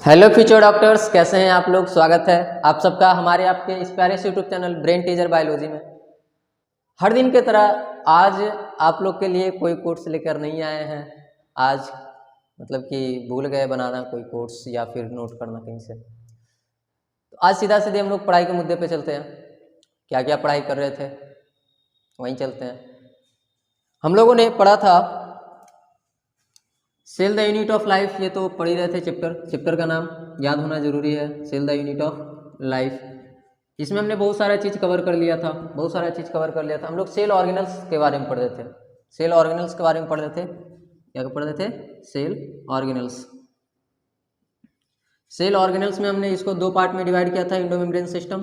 Hello future doctors, कैसे हैं आप लोग। स्वागत है आप सबका हमारे आपके इस प्यारे से YouTube channel brain teacher biology में। हर दिन की तरह आज आप लोग के लिए कोई कोर्स लेकर नहीं आए हैं। आज मतलब कि भूल गए बनाना कोई कोर्स या फिर नोट करना कहीं से। तो आज सीधा सीधे हम लोग पढ़ाई के मुद्दे पे चलते हैं। क्या क्या पढ़ाई कर रहे थे वहीं चलते हैं। हम लोगों ने पढ़ा था cell the unit of life. ये तो पढ़ ही रहे थे। चैप्टर का नाम याद होना जरूरी है, cell the unit of life. इसमें हमने बहुत सारा चीज़ कवर कर लिया था। हम लोग सेल ऑर्गेनल्स के बारे में पढ़ रहे थे। सेल ऑर्गेनल्स के बारे में पढ़ रहे थे। क्या पढ़ रहे थे? Cell organelles. सेल ऑर्गेनल्स में हमने इसको दो पार्ट में डिवाइड किया था। इंडो मेम्ब्रेन सिस्टम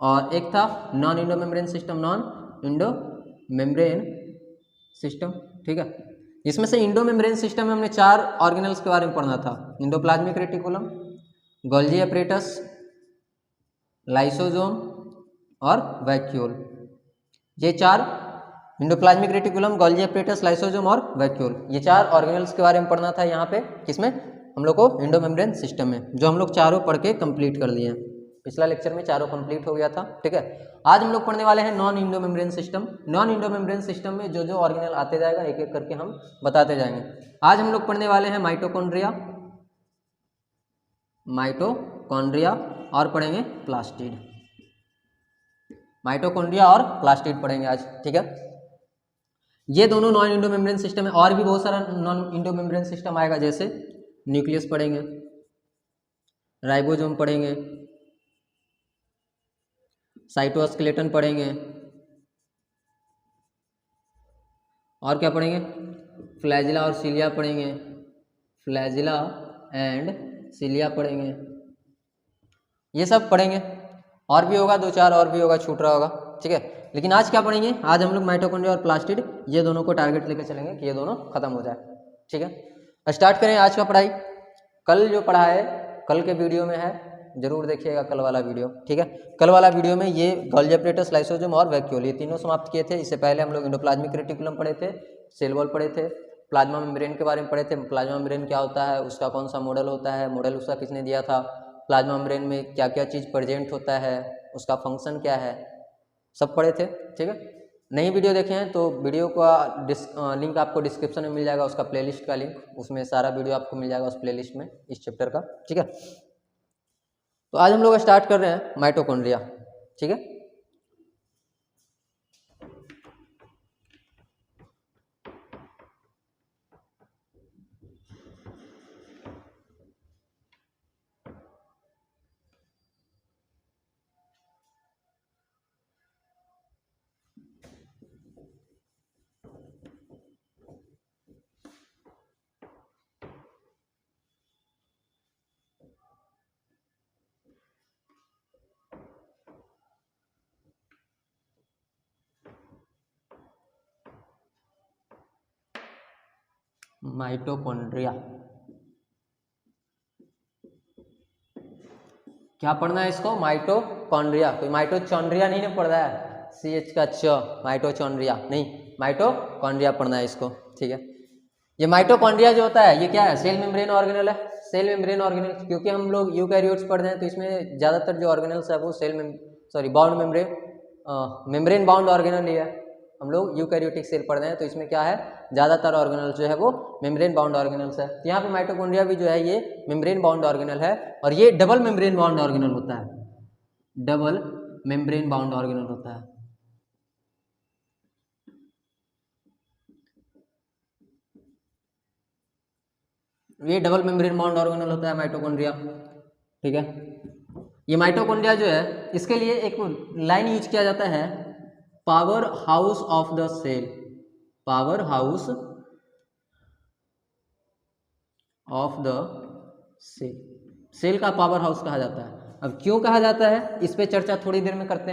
और एक था नॉन इंडो मेम्ब्रेन सिस्टम। ठीक है। इसमें से इंडो मेम्ब्रेन सिस्टम में हमने 4 ऑर्गेनल्स के बारे में पढ़ना था। Endoplasmic reticulum, Golgi apparatus, lysosome और वैक्यूल। ये 4 endoplasmic reticulum, Golgi apparatus, lysosome और वैक्यूल, ये 4 ऑर्गेनल्स के बारे में पढ़ना था यहाँ पे। किसमें? हम लोग को इंडो मेम्ब्रेन सिस्टम में, जो हम लोग चारों पढ़ के कंप्लीट कर लिए हैं। पिछला लेक्चर में चारों कंप्लीट हो गया था। ठीक है। आज हम लोग पढ़ने वाले हैं non Indo membrane system. Non Indo membrane system में जो जो ऑर्गेनल आते जाएगा एक एक करके हम बताते जाएंगे। आज हम लोग पढ़ने वाले हैं माइटोकॉन्ड्रिया और पढ़ेंगे प्लास्टिड। माइटोकॉन्ड्रिया और प्लास्टिड पढ़ेंगे आज। ठीक है। ये दोनों नॉन इंडो मेम्ब्रेन सिस्टम है। और भी बहुत सारा नॉन इंडो मेम्ब्रेन सिस्टम आएगा, जैसे न्यूक्लियस पढ़ेंगे, राइबोसोम पढ़ेंगे, साइटोस्केलेटन पढ़ेंगे, और क्या पढ़ेंगे? फ्लैजिला और सिलिया पढ़ेंगे। फ्लैजिला एंड सिलिया पढ़ेंगे। ये सब पढ़ेंगे। और भी होगा, 2-4 और भी होगा, छूट रहा होगा। ठीक है। लेकिन आज क्या पढ़ेंगे? आज हम लोग माइटोकॉन्ड्रिया और प्लास्टिड, ये दोनों को टारगेट लेकर चलेंगे कि ये दोनों खत्म हो जाए। ठीक है। स्टार्ट करें आज का पढ़ाई। कल जो पढ़ा है, कल के वीडियो में है, जरूर देखिएगा कल वाला वीडियो। ठीक है। कल वाला वीडियो में ये गोल्जी एपरेटस, लाइसोसोम और वैक्यूल, ये तीनों समाप्त किए थे। इससे पहले हम लोग इंडोप्लाज्मिक रेटिकुलम पढ़े थे, सेल वॉल पढ़े थे, प्लाज्मा मेम्ब्रेन के बारे में पढ़े थे। प्लाज्मा मेम्ब्रेन क्या होता है, उसका कौन सा मॉडल होता है, मॉडल उसका किसने दिया था, प्लाज्मा मेम्ब्रेन में क्या क्या चीज़ प्रेजेंट होता है, उसका फंक्शन क्या है, सब पढ़े थे। ठीक है। नई वीडियो देखे हैं तो वीडियो का लिंक आपको डिस्क्रिप्शन में मिल जाएगा, उसका प्लेलिस्ट का लिंक, उसमें सारा वीडियो आपको मिल जाएगा उस प्लेलिस्ट में, इस चैप्टर का। ठीक है। तो आज हम लोग स्टार्ट कर रहे हैं माइटोकॉन्ड्रिया। ठीक है। माइटोकॉन्ड्रिया क्या पढ़ना है इसको? माइटोकॉन्ड्रिया। कोई माइटोचॉन्ड्रिया नहीं ना पढ़ रहा है, CH का च, माइटोचॉन्ड्रिया नहीं, माइटोकॉन्ड्रिया पढ़ना है इसको। ठीक है। ये माइटोकॉन्ड्रिया जो होता है, ये क्या है? सेल मेम्ब्रेन ऑर्गेनल है। सेल मेम्ब्रेन ऑर्गेनल, क्योंकि हम लोग यूकैरियोट्स पढ़ रहे हैं तो इसमें ज़्यादातर जो ऑर्गेनल्स है वो मेम्ब्रेन बाउंड ऑर्गेनल ही है। हम लोग यूकैरियोटिक सेल पढ़ रहे हैं तो इसमें क्या है, ज़्यादातर ऑर्गेनल्स जो है वो मेम्ब्रेन बाउंड ऑर्गेनल्स है। तो यहाँ पे माइटोकॉन्ड्रिया भी जो है ये मेम्ब्रेन बाउंड ऑर्गेनल है, और ये डबल मेम्ब्रेन बाउंड ऑर्गेनल होता है। डबल मेम्ब्रेन बाउंड ऑर्गेनल होता है। ये डबल मेम्ब्रेन बाउंड ऑर्गेनल होता है माइटोकॉन्ड्रिया। ठीक है। ये माइटोकॉन्ड्रिया जो है, इसके लिए एक लाइन यूज किया जाता है, power house of the cell. Power house of the cell, cell का पावर हाउस कहा जाता है। अब क्यों कहा जाता है, इस पे चर्चा थोड़ी देर में करते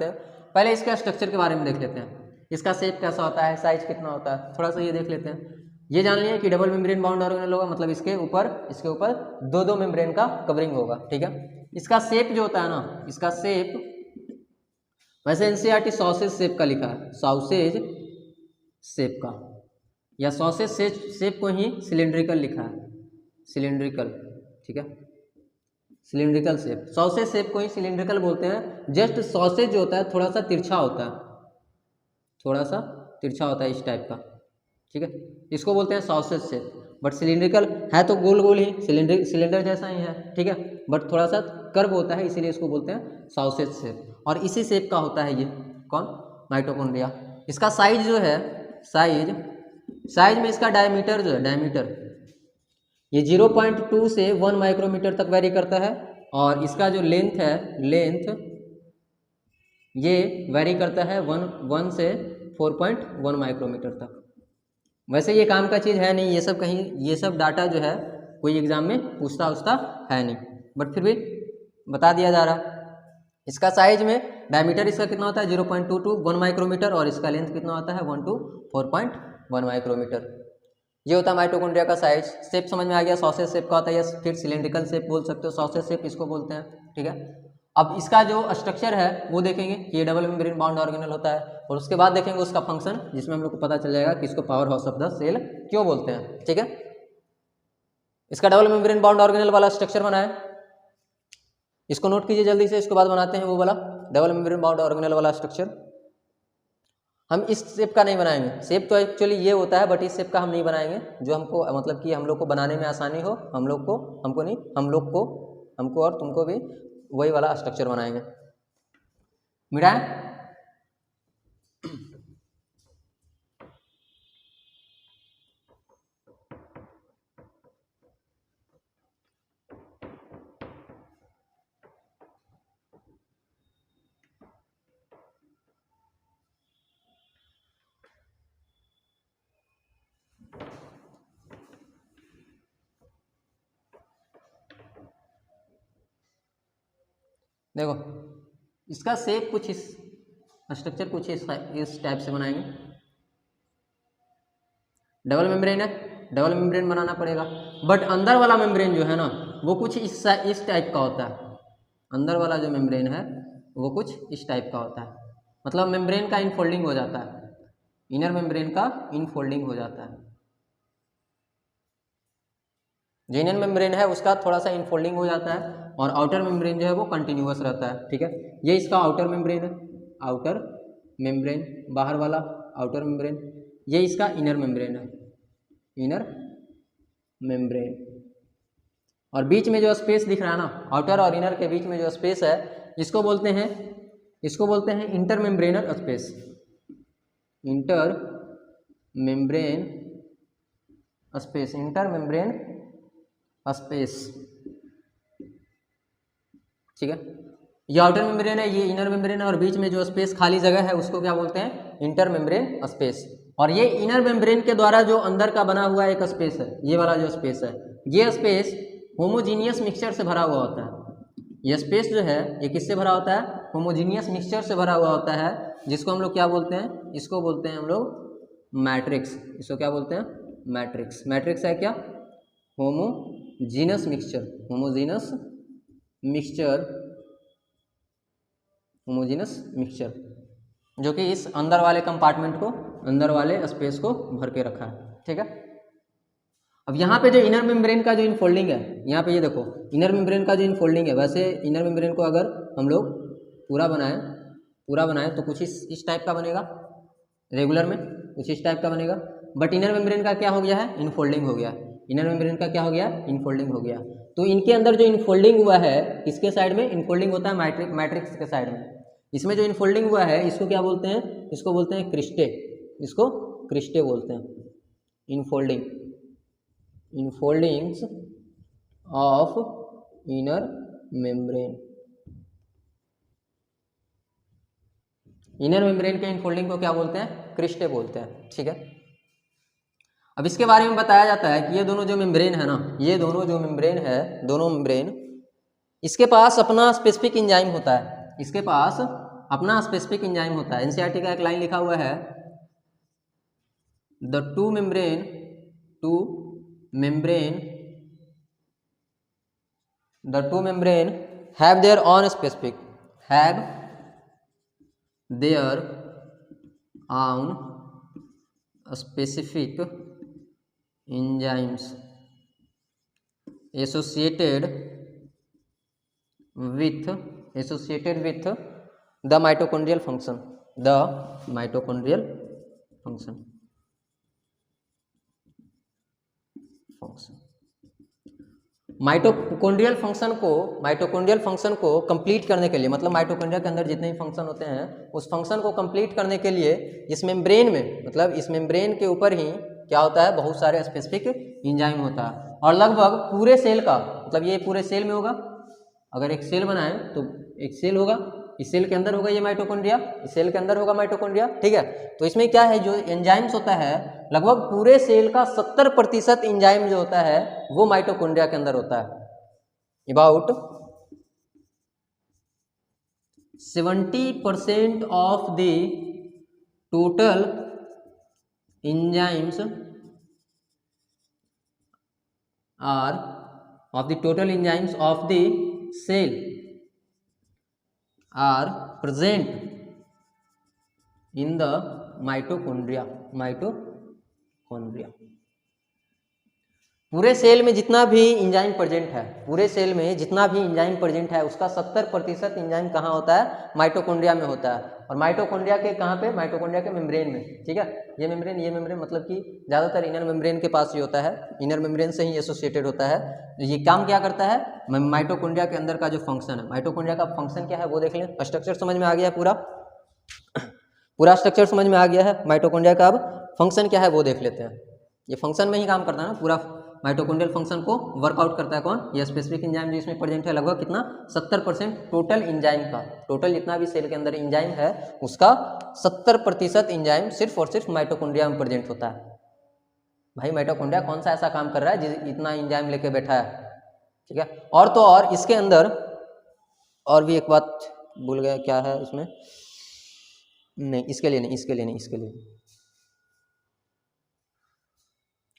हैं। पहले इसका स्ट्रक्चर के बारे में देख लेते हैं। इसका शेप कैसा होता है, साइज कितना होता है, थोड़ा सा ये देख लेते हैं। ये जान लिया कि डबल मेम्ब्रेन बाउंड ऑर्गेनल होगा, मतलब इसके ऊपर 2 मेम्ब्रेन का कवरिंग होगा। ठीक है। इसका शेप जो होता है ना, इसका शेप वैसे NCERT सॉसेज शेप का लिखा है, शेप का, या सॉसेज शेप को ही सिलेंड्रिकल लिखा है, सिलेंड्रिकल, ठीक है, सिलेंड्रिकल शेप, सॉसेज शेप को ही सिलेंड्रिकल बोलते हैं। जस्ट सॉसेज जो होता है थोड़ा सा तिरछा होता है, थोड़ा सा तिरछा होता है इस टाइप का, ठीक है, इसको बोलते हैं सॉसेज शेप। बट सिलेंड्रिकल है तो गोल गोल ही, सिलेंडर जैसा ही है, ठीक है, बट थोड़ा सा कर्व होता है, इसीलिए इसको बोलते हैं सॉसेज शेप। और इसी शेप का होता है ये कौन, माइटोकॉन्ड्रिया। इसका साइज जो है, साइज में इसका डायमीटर जो है, डायमीटर ये 0.2 से 1 माइक्रोमीटर तक वेरी करता है। और इसका जो लेंथ है, लेंथ ये वेरी करता है 1 से 4.1 माइक्रोमीटर तक। वैसे ये काम का चीज़ है नहीं, ये सब कहीं, ये सब डाटा जो है कोई एग्जाम में पूछता है नहीं, बट फिर भी बता दिया जा रहा है। इसका साइज में डायमीटर इसका कितना होता है 0.2 to 1 माइक्रोमीटर, और इसका लेंथ कितना होता है 1 to 4.1 माइक्रोमीटर। ये होता है माइटोकॉन्ड्रिया का साइज। शेप समझ में आ गया, सॉसेज शेप का होता है, या फिर सिलेंड्रिकल शेप बोल सकते हो, सॉसेज शेप इसको बोलते हैं, ठीक है। अब इसका जो स्ट्रक्चर है वो देखेंगे कि ये डबल मेम्ब्रेन बाउंड ऑर्गेनल होता है, और उसके बाद देखेंगे उसका फंक्शन, जिसमें हम लोग को पता चल जाएगा कि इसको power house of the cell क्यों बोलते हैं, ठीक है। इसका डबल मेम्ब्रेन बाउंड ऑर्गेनल वाला स्ट्रक्चर बना है, इसको नोट कीजिए जल्दी से, इसके बाद बनाते हैं वो वाला डबल मेम्ब्रेन बाउंड ऑर्गेनल वाला स्ट्रक्चर। हम इस शेप का नहीं बनाएंगे, शेप तो एक्चुअली ये होता है, बट इस शेप का हम नहीं बनाएंगे, जो हमको मतलब कि हम लोग को बनाने में आसानी हो, हम लोग को, हमको नहीं, हमको और तुमको भी वही वाला स्ट्रक्चर बनाएंगे। मिटा है? देखो इसका शेप कुछ इस, स्ट्रक्चर कुछ इस टाइप से बनाएंगे। डबल मेम्ब्रेन है, डबल मेम्ब्रेन बनाना पड़ेगा, बट अंदर वाला मेम्ब्रेन जो है ना वो कुछ इस टाइप का होता है। अंदर वाला जो मेम्ब्रेन है वो कुछ इस टाइप का होता है, मतलब मेम्ब्रेन का इनफोल्डिंग हो जाता है, इनर मेम्ब्रेन का इनफोल्डिंग हो जाता है। जो इनर मेम्ब्रेन है उसका थोड़ा सा इनफोल्डिंग हो जाता है, और आउटर मेम्ब्रेन जो है वो कंटिन्यूअस रहता है, ठीक है। ये इसका आउटर मेम्ब्रेन है, आउटर मेम्ब्रेन, बाहर वाला आउटर मेम्ब्रेन। ये इसका इनर मेम्ब्रेन है, इनर मेम्ब्रेन। और बीच में जो स्पेस दिख रहा है ना, आउटर और इनर के बीच में जो स्पेस है, इसको बोलते हैं inter membranal space, inter membrane space, inter membrane space, ठीक है। ये आउटर मेम्ब्रेन है, ये इनर मेम्ब्रेन है, और बीच में जो स्पेस खाली जगह है उसको क्या बोलते हैं, इंटर मेम्ब्रेन स्पेस। और ये इनर मेम्ब्रेन के द्वारा जो अंदर का बना हुआ एक स्पेस है, ये वाला जो स्पेस है, ये स्पेस होमोजीनियस मिक्सचर से भरा हुआ होता है। ये स्पेस जो है ये किससे भरा होता है, होमोजीनियस मिक्सचर से भरा हुआ होता है, जिसको हम लोग क्या बोलते हैं, इसको बोलते हैं हम लोग मैट्रिक्स। इसको क्या बोलते हैं, मैट्रिक्स। मैट्रिक्स है क्या, homogeneous mixture, homogeneous mixture, homogeneous mixture, जो कि इस अंदर वाले कंपार्टमेंट को, अंदर वाले स्पेस को भर के रखा है, ठीक है। अब यहाँ पे जो इनर मेम्ब्रेन का जो इनफोल्डिंग है, यहाँ पे ये देखो इनर मेम्ब्रेन का जो इनफोल्डिंग है, वैसे इनर मेम्ब्रेन को अगर हम लोग पूरा बनाएं तो कुछ इस टाइप का बनेगा, रेगुलर में कुछ इस टाइप का बनेगा। बट इनर मेम्ब्रेन का क्या हो गया है, इनफोल्डिंग हो गया। इनर मेम्ब्रेन का क्या हो गया, इनफोल्डिंग हो गया। तो इनके अंदर जो इनफोल्डिंग हुआ है, इसके साइड में इनफोल्डिंग होता है मैट्रिक्स के साइड में। इसमें जो इनफोल्डिंग हुआ है इसको क्या बोलते हैं, इसको बोलते हैं क्रिस्टे, इसको क्रिस्टे बोलते हैं। Infoldings of inner membrane, inner membrane के इनफोल्डिंग को क्या बोलते हैं, क्रिस्टे बोलते हैं, ठीक है। अब इसके बारे में बताया जाता है कि ये दोनों जो मेम्ब्रेन है ना, ये दोनों जो मेम्ब्रेन है, दोनों मेम्ब्रेन, इसके पास अपना स्पेसिफिक एंजाइम होता है, इसके पास अपना स्पेसिफिक एंजाइम होता है। एनसीईआरटी का एक लाइन लिखा हुआ है, the two membrane have their own specific specific enzymes associated with the mitochondrial function, mitochondrial function को कंप्लीट करने के लिए, मतलब माइटोकॉन्ड्रिया के अंदर जितने भी फंक्शन होते हैं उस फंक्शन को कंप्लीट करने के लिए इस मेम्ब्रेन में, मतलब इस मेम्ब्रेन के ऊपर ही क्या होता है, बहुत सारे स्पेसिफिक एंजाइम होता है। और लगभग पूरे सेल का, मतलब ये पूरे सेल में होगा, अगर एक सेल बनाए तो एक सेल होगा, इस सेल के अंदर होगा ये माइटोकॉन्ड्रिया, इस सेल के अंदर होगा माइटोकॉन्ड्रिया, ठीक है। तो इसमें क्या है, जो एंजाइम्स होता है लगभग पूरे सेल का 70% एंजाइम जो होता है वो माइटोकॉन्ड्रिया के अंदर होता है। About 70% of the total enzymes of the cell are present in the mitochondria। पूरे सेल में जितना भी एंजाइम प्रेजेंट है, उसका 70% एंजाइम कहाँ होता है, माइटोकॉन्ड्रिया में होता है। और माइटोकॉन्ड्रिया के कहाँ पे, माइटोकॉन्ड्रिया के मेम्ब्रेन में, ठीक है। ये मेम्ब्रेन मतलब कि ज़्यादातर इनर मेम्ब्रेन के पास ही होता है, इनर मेम्ब्रेन से ही एसोसिएटेड होता है। ये काम क्या करता है, माइटोकॉन्ड्रिया के अंदर का जो फंक्शन है, माइटोकॉन्ड्रिया का फंक्शन क्या है वो देख लें। स्ट्रक्चर समझ में आ गया, पूरा स्ट्रक्चर समझ में आ गया है माइटोकॉन्ड्रिया का। अब फंक्शन क्या है वो देख लेते हैं। ये फंक्शन में ही काम करता है ना, पूरा माइटोकॉन्ड्रियल फंक्शन को वर्कआउट करता है कौन, ये स्पेसिफिक एंजाइम जो इसमें प्रेजेंट है, लगभग कितना 70% टोटल एंजाइम का, टोटल जितना भी सेल के अंदर एंजाइम है उसका 70% एंजाइम सिर्फ और सिर्फ माइटोकॉन्ड्रिया में प्रेजेंट होता है। भाई माइटोकॉन्ड्रिया कौन सा ऐसा काम कर रहा है जिस इतना एंजाइम लेके बैठा है, ठीक है। और तो और इसके अंदर और भी एक बात भूल गया, क्या है इसमें, नहीं इसके लिए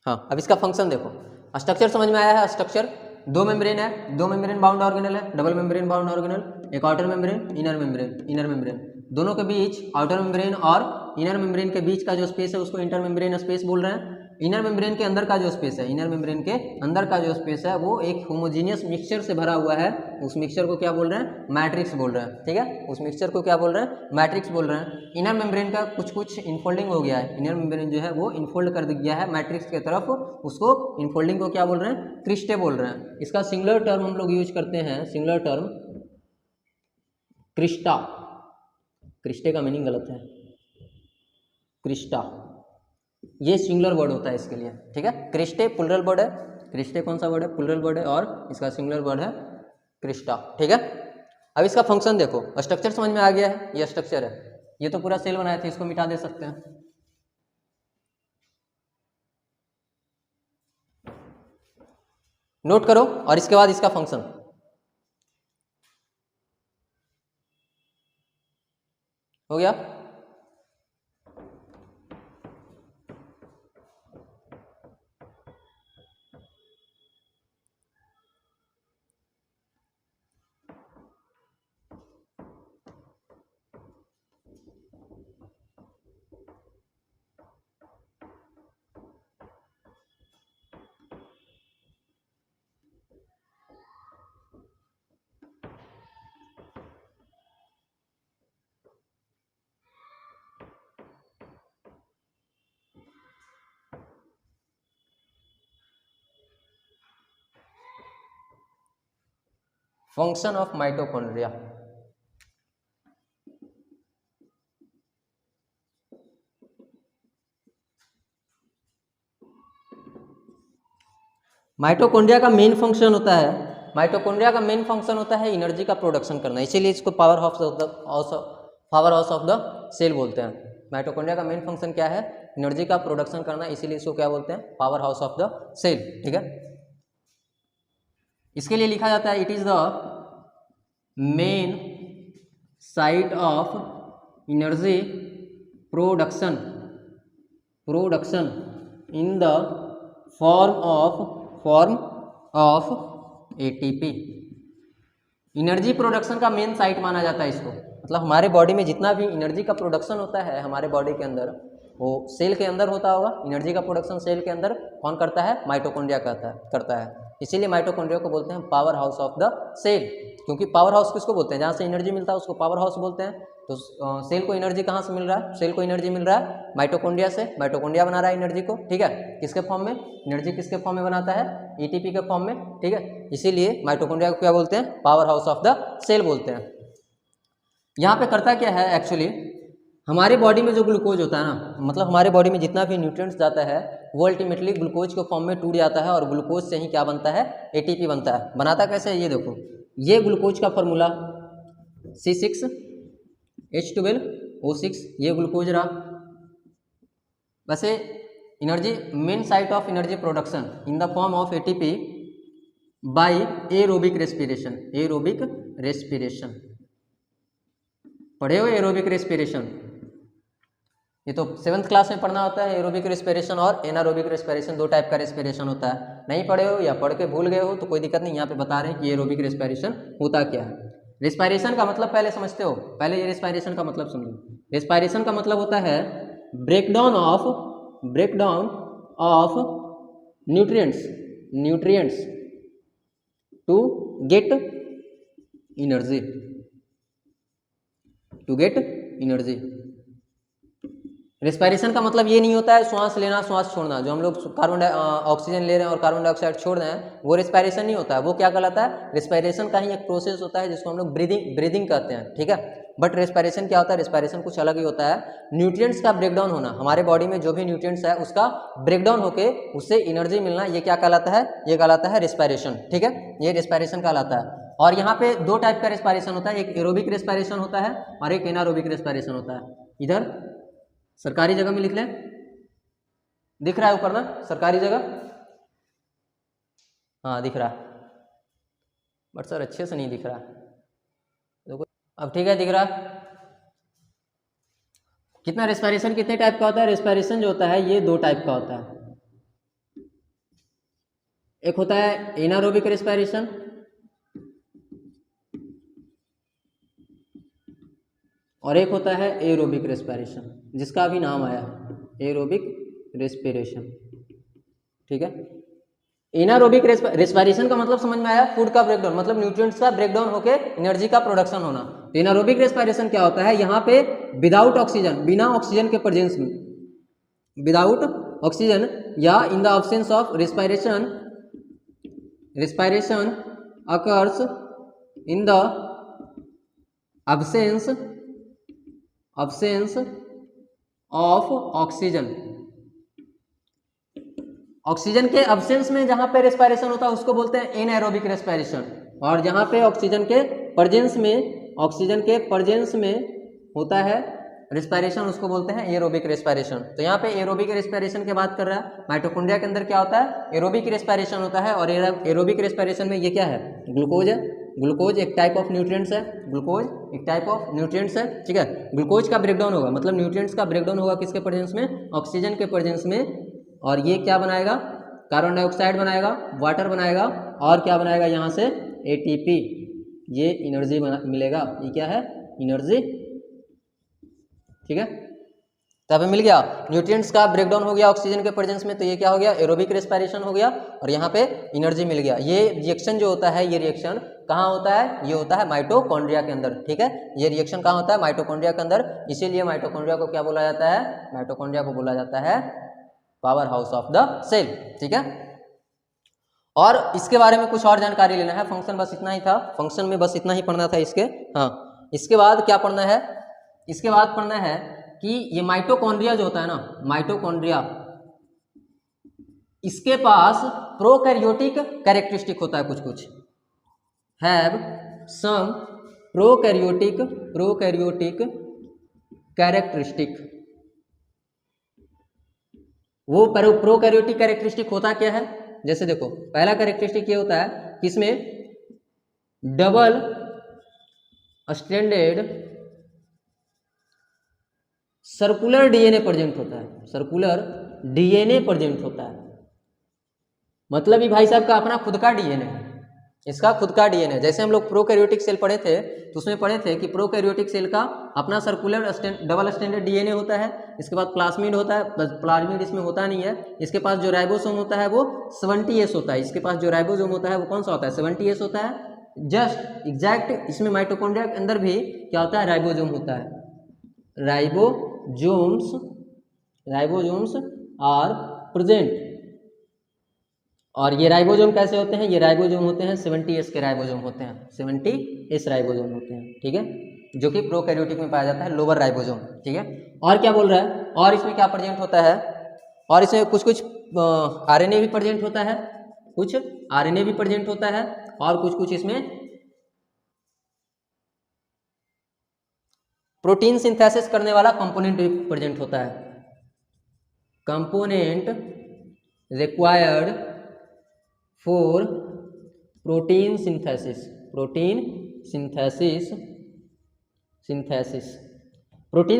हाँ। अब इसका फंक्शन देखो, स्ट्रक्चर समझ में आया है। स्ट्रक्चर दो मेम्ब्रेन है, दो मेम्ब्रेन बाउंड ऑर्गेनल है, डबल मेम्ब्रेन बाउंड ऑर्गेनल, एक आउटर मेम्ब्रेन, इनर मेम्ब्रेन, दोनों के बीच आउटर मेम्ब्रेन और इनर मेम्ब्रेन के बीच का जो स्पेस है उसको इंटर मेम्ब्रेन स्पेस बोल रहे हैं। इनर मेम्ब्रेन के अंदर का जो स्पेस है, वो एक होमोजीनियस मिक्सचर से भरा हुआ है, उस मिक्सचर को क्या बोल रहे हैं, मैट्रिक्स बोल रहे हैं, ठीक है। उस मिक्सचर को क्या बोल रहे हैं, मैट्रिक्स बोल रहे हैं। इनर मेम्ब्रेन का कुछ इनफोल्डिंग हो गया है, इनर मेम्ब्रेन जो है वो इनफोल्ड कर दिया है मैट्रिक्स की तरफ, उसको इनफोल्डिंग को क्या बोल रहे हैं, क्रिस्टे बोल रहे हैं। इसका सिंगुलर टर्म हम लोग यूज करते हैं, सिंगुलर टर्म क्रिस्टा। क्रिस्टे का मीनिंग गलत है, क्रिस्टा ये सिंगुलर वर्ड होता है इसके लिए, ठीक है। क्रिस्टे प्लुरल वर्ड है, क्रिस्टे कौन सा वर्ड है, प्लुरल वर्ड है, और इसका सिंगुलर वर्ड है क्रिस्टा, ठीक है। अब इसका फंक्शन देखो, स्ट्रक्चर समझ में आ गया है, ये स्ट्रक्चर है, ये तो पूरा सेल बनाया था, इसको मिटा दे सकते हैं। नोट करो, और इसके बाद इसका फंक्शन हो गया। फंक्शन ऑफ माइटोकॉन्ड्रिया, माइटोकॉन्ड्रिया का मेन फंक्शन होता है, एनर्जी का प्रोडक्शन करना, इसीलिए इसको power house of the cell बोलते हैं। माइटोकॉन्ड्रिया का मेन फंक्शन क्या है, एनर्जी का प्रोडक्शन करना, इसीलिए इसको क्या बोलते हैं, power house of the cell, ठीक है। इसके लिए लिखा जाता है, it is the main site of energy production in the form of ATP. Energy production का मेन साइट माना जाता है इसको, मतलब हमारे बॉडी में जितना भी एनर्जी का प्रोडक्शन होता है हमारे बॉडी के अंदर, वो सेल के अंदर होता होगा। एनर्जी का प्रोडक्शन सेल के अंदर कौन करता है? माइटोकॉन्ड्रिया करता है। इसीलिए माइटोकॉन्ड्रिया को बोलते हैं power house of the cell, क्योंकि पावर हाउस किसको बोलते हैं? जहाँ से एनर्जी मिलता है उसको पावर हाउस बोलते हैं। तो सेल को एनर्जी कहाँ से मिल रहा है? सेल को एनर्जी मिल रहा है माइटोकॉन्ड्रिया से। माइटोकॉन्ड्रिया बना रहा है एनर्जी को, ठीक है, किसके फॉर्म में? एनर्जी किसके फॉर्म में बनाता है? एटीपी के फॉर्म में, ठीक है। इसीलिए माइटोकॉन्ड्रिया को क्या बोलते हैं? Power house of the cell बोलते हैं। यहाँ पे करता क्या है एक्चुअली, हमारे बॉडी में जो ग्लूकोज होता है ना, मतलब हमारे बॉडी में जितना भी न्यूट्रिएंट्स जाता है वो अल्टीमेटली ग्लूकोज के फॉर्म में टूट जाता है और ग्लूकोज से ही क्या बनता है? एटीपी बनता है। बनाता कैसे है ये देखो, ये ग्लूकोज का फॉर्मूला C6H12O6, ये ग्लूकोज रहा। वैसे energy, main site of energy production in the form of ATP by aerobic respiration. Aerobic respiration पढ़े हो? एरोबिक रेस्पिरेशन ये तो 7th क्लास में पढ़ना होता है। एरोबिक रेस्पिरेशन और एनारोबिक रेस्पिरेशन, दो टाइप का रेस्पिरेशन होता है। नहीं पढ़े हो या पढ़ के भूल गए हो तो कोई दिक्कत नहीं, यहाँ पे बता रहे हैं कि एरोबिक रेस्पिरेशन होता क्या है। रेस्पिरेशन का मतलब पहले समझते हो, पहले ये रेस्पिरेशन का मतलब समझो। रेस्पिरेशन का मतलब होता है breakdown of nutrients to get energy. Respiration का मतलब ये नहीं होता है श्वास लेना श्वास छोड़ना, जो हम लोग ऑक्सीजन ले रहे हैं और कार्बन डाइऑक्साइड छोड़ रहे हैं, वो रेस्पिरेशन नहीं होता है। वो क्या कहलाता है? रेस्पिरेशन का ही एक प्रोसेस होता है जिसको हम लोग ब्रीदिंग कहते हैं, ठीक है। बट रेस्पिरेशन क्या होता है? रेस्पिरेशन कुछ अलग ही होता है। न्यूट्रिएंट्स का ब्रेकडाउन होना, हमारे बॉडी में जो भी न्यूट्रिएंट्स है उसका ब्रेकडाउन होके उससे एनर्जी मिलना, ये क्या कहलाता है? ये कहलाता है रेस्पिरेशन, ठीक है। ये रेस्पिरेशन कहलाता है। और यहाँ पे दो टाइप का रेस्पिरेशन होता है, एक एरोबिक रेस्पिरेशन होता है और एक एनारोबिक रेस्पिरेशन होता है। इधर सरकारी जगह में लिख लें, दिख रहा है ऊपर ना सरकारी जगह? हाँ दिख रहा है, बट सर अच्छे से नहीं दिख रहा। देखो अब ठीक है, दिख रहा। कितना रेस्पिरेशन कितने टाइप का होता है? रेस्पिरेशन जो होता है ये दो टाइप का होता है। एक होता है एनारोबिक रेस्पिरेशन और एक होता है एरोबिक रेस्पिरेशन, जिसका अभी नाम आया एरोबिक रेस्पिरेशन, ठीक है। एनारोबिक रेस्पिरेशन का मतलब समझ में आया? फूड का ब्रेकडाउन, मतलब न्यूट्रिएंट्स का ब्रेकडाउन होके एनर्जी का प्रोडक्शन होना। तो एनारोबिक रेस्पिरेशन क्या होता है? यहाँ पे विदाउट ऑक्सीजन, बिना ऑक्सीजन के प्रेजेंस में, विदाउट ऑक्सीजन या in the absence of respiration occurs in the absence of oxygen. Oxygen के अब्सेंस में जहां पे रेस्पिरेशन होता है उसको बोलते हैं एनाएरोबिक रेस्पिरेशन, और जहां पे ऑक्सीजन के प्रेजेंस में होता है रेस्पिरेशन उसको बोलते हैं एरोबिक रेस्पिरेशन। तो यहाँ पे एरोबिक रेस्पिरेशन की बात कर रहा है। माइटोकॉन्ड्रिया के अंदर क्या होता है? एरोबिक रेस्पिरेशन होता है, और एरोबिक रेस्पिरेशन में ये क्या है? ग्लूकोज है। ग्लूकोज एक टाइप ऑफ न्यूट्रिएंट्स है, ठीक है। ग्लूकोज का ब्रेकडाउन होगा, मतलब न्यूट्रिएंट्स का ब्रेकडाउन होगा किसके प्रेजेंस में? ऑक्सीजन के प्रेजेंस में, और ये क्या बनाएगा? कार्बन डाइऑक्साइड बनाएगा, वाटर बनाएगा, और क्या बनाएगा यहाँ से? एटीपी। ये एनर्जी मिलेगा, ये क्या है? एनर्जी, ठीक है। तो अभी मिल गया, न्यूट्रिएंट्स का ब्रेकडाउन हो गया ऑक्सीजन के प्रेजेंस में, तो ये क्या हो गया? एरोबिक रेस्पिरेशन हो गया, और यहाँ पे एनर्जी मिल गया। ये रिएक्शन जो होता है, ये रिएक्शन कहाँ होता है? ये होता है माइटोकॉन्ड्रिया के अंदर, ठीक है। ये रिएक्शन कहाँ होता है? माइटोकॉन्ड्रिया के अंदर। इसीलिए माइटोकॉन्ड्रिया को क्या बोला जाता है? माइटोकॉन्ड्रिया को बोला जाता है power house of the cell, ठीक है। और इसके बारे में कुछ और जानकारी लेना है। फंक्शन बस इतना ही था, फंक्शन में बस इतना ही पढ़ना था इसके। हाँ, इसके बाद क्या पढ़ना है? इसके बाद पढ़ना है कि ये माइटोकॉन्ड्रिया जो होता है ना, माइटोकॉन्ड्रिया, इसके पास प्रोकैरियोटिक कैरेक्टरिस्टिक होता है, कुछ हैव सम प्रोकैरियोटिक कैरेक्टरिस्टिक। वो प्रोकैरियोटिक कैरेक्टरिस्टिक होता क्या है? जैसे देखो, पहला कैरेक्टरिस्टिक ये होता है कि इसमें double stranded circular DNA present होता है, सर्कुलर डीएनए प्रेजेंट होता है। मतलब ही भाई साहब का अपना खुद का डीएनए है, इसका खुद का डीएनए। जैसे हम लोग प्रोकैरियोटिक सेल पढ़े थे तो उसमें पढ़े थे कि प्रोकैरियोटिक सेल का अपना सर्कुलर डबल स्टैंडर्ड डीएनए होता है, इसके बाद प्लाज्मिड होता है, प्लाज्मिड इसमें होता नहीं है, इसके पास जो राइबोसोम होता है वो 70S होता है, इसके पास जो राइबोसोम होता है वो कौन सा होता है 70S होता है। जस्ट एग्जैक्ट इसमें माइटोकॉन्ड्रिया के अंदर भी क्या होता है राइबोसोम होता है, राइबोसोम्स आर प्रेजेंट। और ये राइबोसोम कैसे होते हैं, ये राइबोसोम होते हैं 70S के राइबोसोम होते हैं, 70S राइबोसोम होते हैं, ठीक है, जो कि प्रोकैरियोटिक में पाया जाता है, लोअर राइबोसोम, ठीक है। और क्या बोल रहा है, और इसमें क्या प्रेजेंट होता है, और इसमें कुछ कुछ आरएनए भी प्रेजेंट होता है, कुछ आरएनए भी प्रेजेंट होता है, और कुछ कुछ इसमें प्रोटीन सिंथेसिस करने वाला कंपोनेंट भी प्रेजेंट होता है, component required for protein synthesis, protein